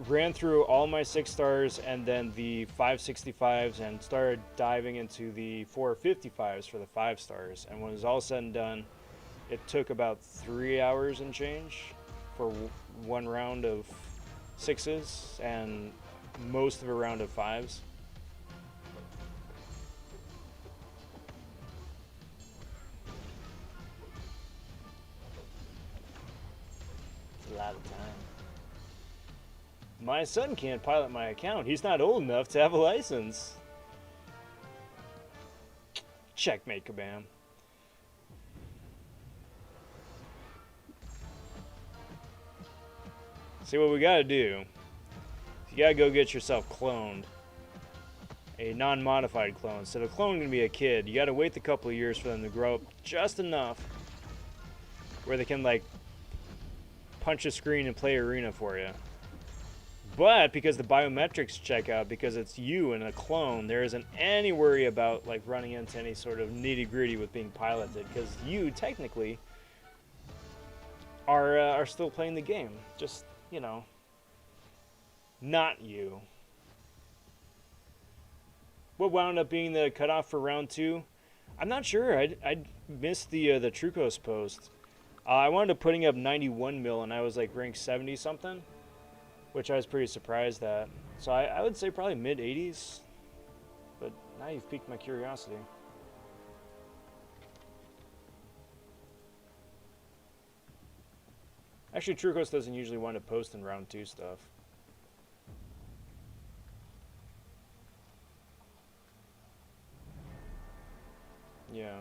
S1: Ran through all my 6 stars and then the 565s and started diving into the 455s for the 5 stars. And when it was all said and done, it took about 3 hours and change for one round of 6s and most of a round of 5s. It's a lot of time. My son can't pilot my account. He's not old enough to have a license. Checkmate, Kabam. See, what we gotta do you gotta go get yourself cloned. A non-modified clone. So the clone can be a kid. You gotta wait a couple of years for them to grow up just enough where they can, like, punch a screen and play arena for you. But because the biometrics check out, because it's you and a clone, there isn't any worry about, like, running into any sort of nitty-gritty with being piloted, because you technically are still playing the game. Just, you know, not you. What wound up being the cutoff for round 2? I'm not sure. I missed the Trucos post. I wound up putting up 91 mil, and I was like ranked 70 something, which I was pretty surprised at. So I would say probably mid 80s, but now you've piqued my curiosity. Actually, Trucos doesn't usually wind up posting round 2 stuff. Yeah.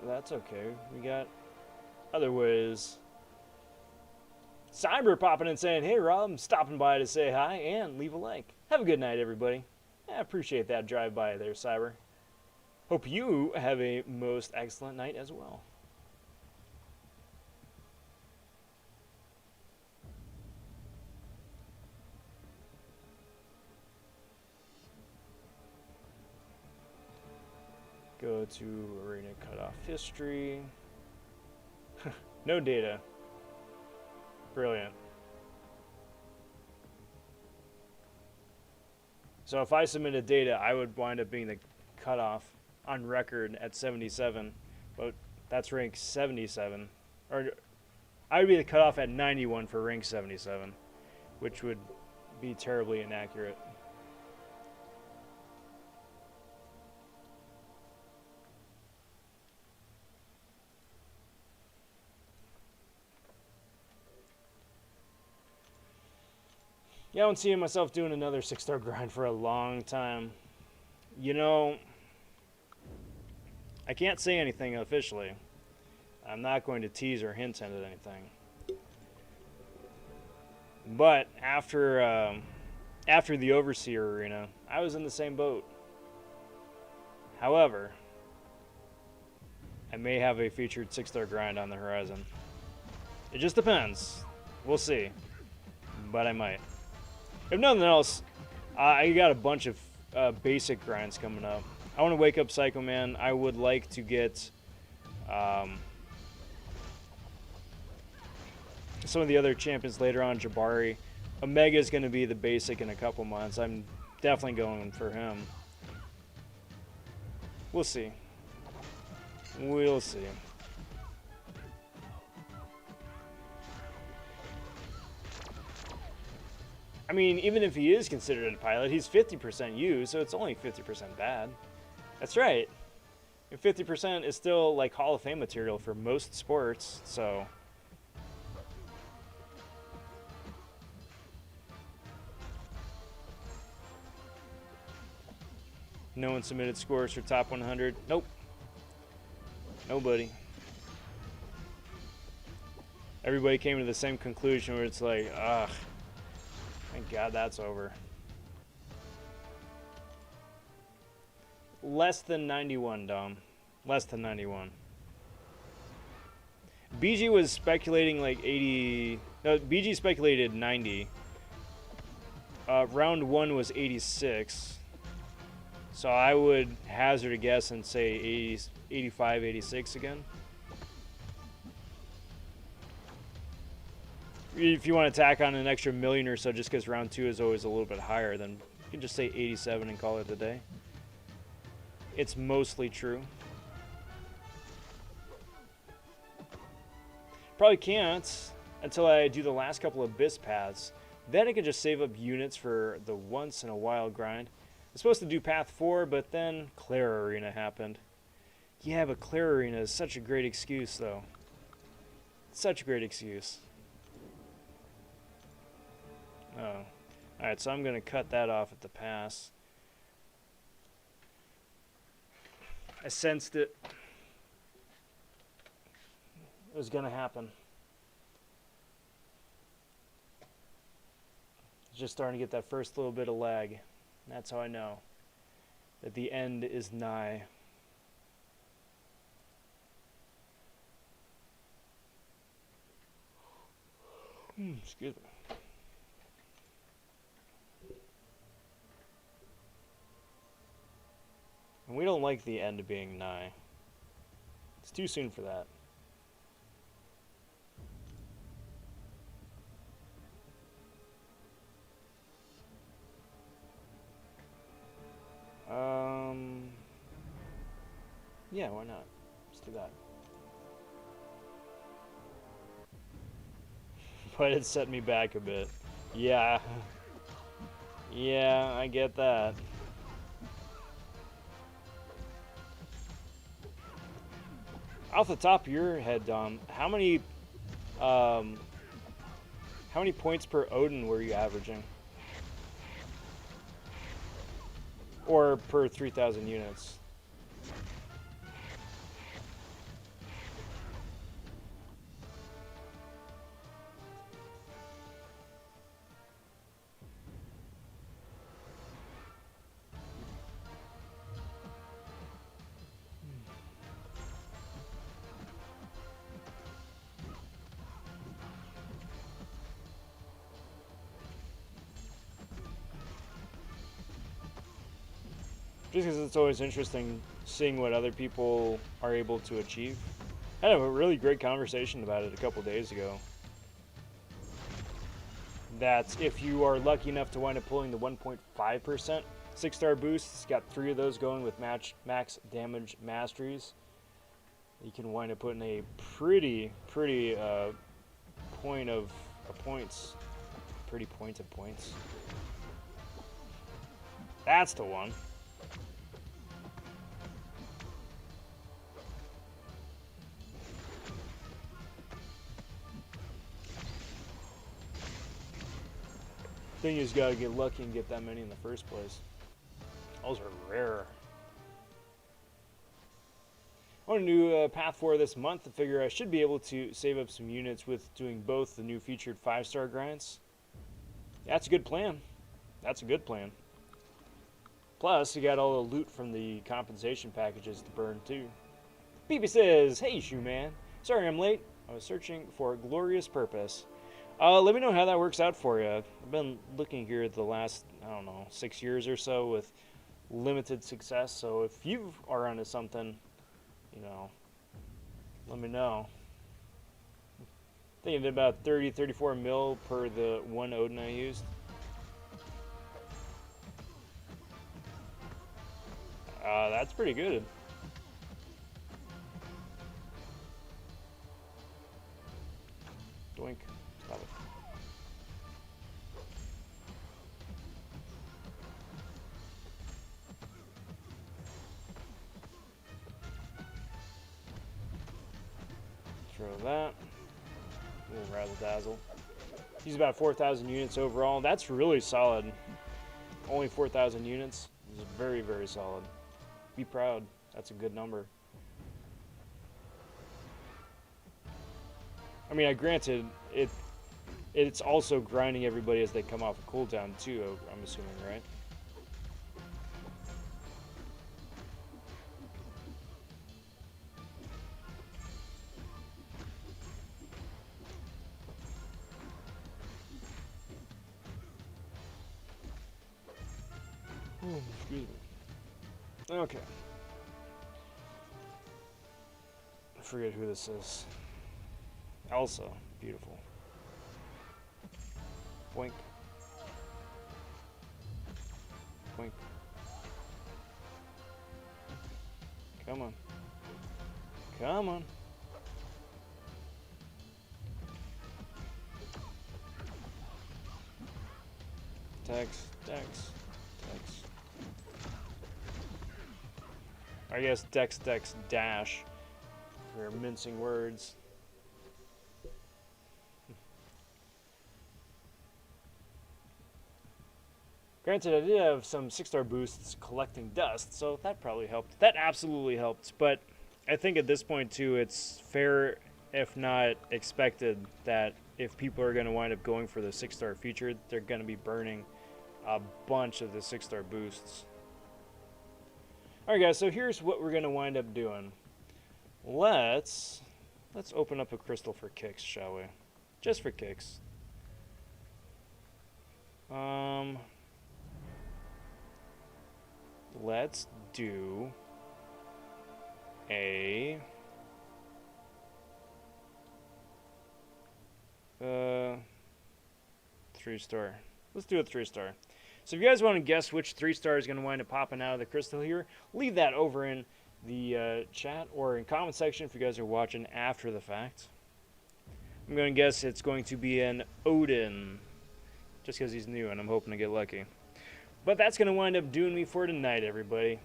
S1: That's okay. We got other ways. Cyber popping and saying, hey Rob, I'm stopping by to say hi and leave a like. Have a good night, everybody. I appreciate that drive by there, Cyber. Hope you have a most excellent night as well. Go to arena cutoff history. No data. Brilliant. So if I submitted data, I would wind up being the cutoff on record at 77, but that's rank 77. Or I would be the cutoff at 91 for rank 77, which would be terribly inaccurate. Yeah, I don't see myself doing another 6-star grind for a long time. You know, I can't say anything officially. I'm not going to tease or hint at anything. But after the Overseer Arena, I was in the same boat. However, I may have a featured 6-star grind on the horizon. It just depends. We'll see. But I might. If nothing else, I got a bunch of basic grinds coming up. I want to wake up Psycho Man. I would like to get some of the other champions later on. Jabari. Omega is going to be the basic in a couple months. I'm definitely going for him. We'll see. We'll see. I mean, even if he is considered a pilot, he's 50% used, so it's only 50% bad. That's right. And 50% is still like Hall of Fame material for most sports, so. No one submitted scores for top 100. Nope. Nobody. Everybody came to the same conclusion where it's like, ugh. Thank God that's over. Less than 91, Dom. Less than 91. BG was speculating like 80. No, BG speculated 90. Round 1 was 86. So I would hazard a guess and say 80, 85, 86 again. If you want to tack on an extra million or so just because round 2 is always a little bit higher, then you can just say 87 and call it a day. It's mostly true. Probably can't until I do the last couple of Abyss paths. Then I can just save up units for the once in a while grind. I was supposed to do path 4, but then Claire Arena happened. Yeah, but Claire Arena is such a great excuse, though. Such a great excuse. Oh. Alright, so I'm going to cut that off at the pass. I sensed it. It was going to happen. Just starting to get that first little bit of lag. That's how I know that the end is nigh. Excuse me. And we don't like the end being nigh. It's too soon for that. Yeah, why not? Let's do that. But it set me back a bit. Yeah. Yeah, I get that. Off the top of your head, Dom, how many points per Odin were you averaging? Or per 3,000 units? Just because it's always interesting seeing what other people are able to achieve. I had a really great conversation about it a couple days ago. That if you are lucky enough to wind up pulling the 1.5% 6-star boost, it's got 3 of those going with max damage masteries. You can wind up putting a pretty point of points. Pretty point of points. That's the one. Thing is, gotta get lucky and get that many in the first place. Those are rare. On a new path for this month, I figure I should be able to save up some units with doing both the new featured 5-star grinds. That's a good plan. That's a good plan. Plus, you got all the loot from the compensation packages to burn too. BB says, "Hey, Shoe Man. Sorry I'm late. I was searching for a glorious purpose." Let me know how that works out for you. I've been looking here the last, I don't know, 6 years or so with limited success. So if you are onto something, you know, let me know. I think I did about 34 mil per the one Odin I used. That's pretty good. Doink. Stop it. Throw that. We'll razzle dazzle. He's about 4,000 units overall. That's really solid. Only 4,000 units is very, very solid. Be proud. That's a good number. I mean, granted, it's also grinding everybody as they come off a cooldown too, I'm assuming, right? Oh, excuse me. Okay. I forget who this is. Elsa. Beautiful. Boink. Boink. Come on. Come on. Dex. I guess Dex dash for mincing words. Granted, I did have some 6-star boosts collecting dust, so that probably helped. That absolutely helped, but I think at this point too, it's fair, if not expected, that if people are going to wind up going for the 6-star feature, they're going to be burning a bunch of the 6-star boosts. Alright guys, so here's what we're going to wind up doing. Let's open up a crystal for kicks, shall we? Just for kicks. Let's do a 3-star. Let's do a 3-star. So if you guys want to guess which 3-star is going to wind up popping out of the crystal here, leave that over in the chat or in comment section if you guys are watching after the fact. I'm going to guess it's going to be an Odin, just because he's new and I'm hoping to get lucky. But that's going to wind up doing me for tonight, everybody. I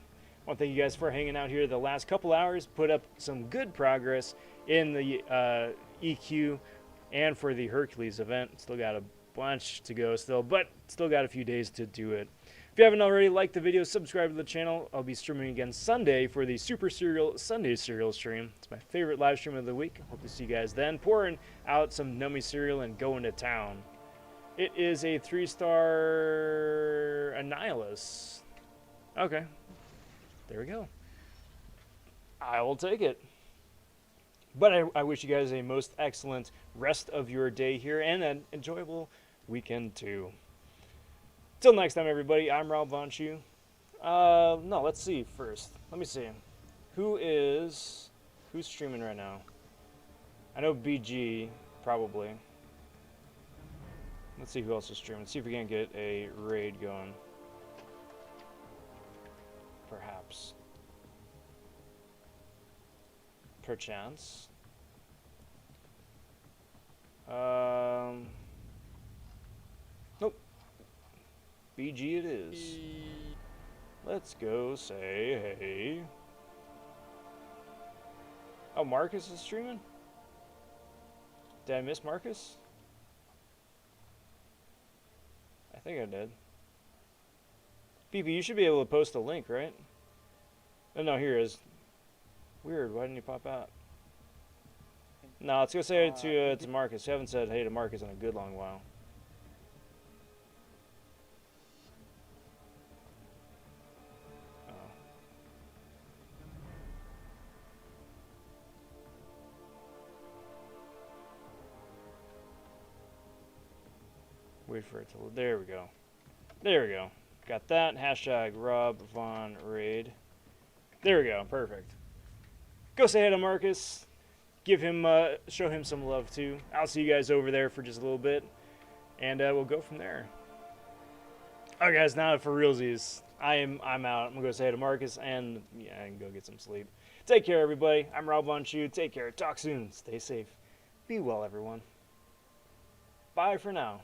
S1: want to thank you guys for hanging out here the last couple hours, put up some good progress in the EQ and for the Hercules event. Still got a bunch to go still, but still got a few days to do it. If you haven't already, like the video, subscribe to the channel. I'll be streaming again Sunday for the Super Cereal Sunday cereal stream. It's my favorite live stream of the week. Hope to see you guys then. Pouring out some nummy cereal and going to town. It is a 3-star Annihilus. Okay. There we go. I will take it. But I wish you guys a most excellent rest of your day here and an enjoyable weekend too. Till next time, everybody, I'm vonShoe. No, let's see first. Let me see. Who's streaming right now? I know BG, probably. Let's see who else is streaming. See if we can get a raid going. Perhaps. Perchance. Nope. BG it is. Let's go say hey. Oh, Marcus is streaming? Did I miss Marcus? I think I did. PP, you should be able to post a link, right? Oh, no, here it is. Weird, why didn't you pop out? No, let's go say hey to Marcus. You haven't said hey to Marcus in a good long while. Wait for it to... There we go. There we go. Got that. Hashtag Rob Von Raid. There we go. Perfect. Go say hey to Marcus. Give him, show him some love too. I'll see you guys over there for just a little bit, and we'll go from there. Alright guys, now for realsies, I'm out. I'm gonna go say hey to Marcus, and yeah, I can go get some sleep. Take care, everybody. I'm Rob vonShoe. Take care. Talk soon. Stay safe. Be well, everyone. Bye for now.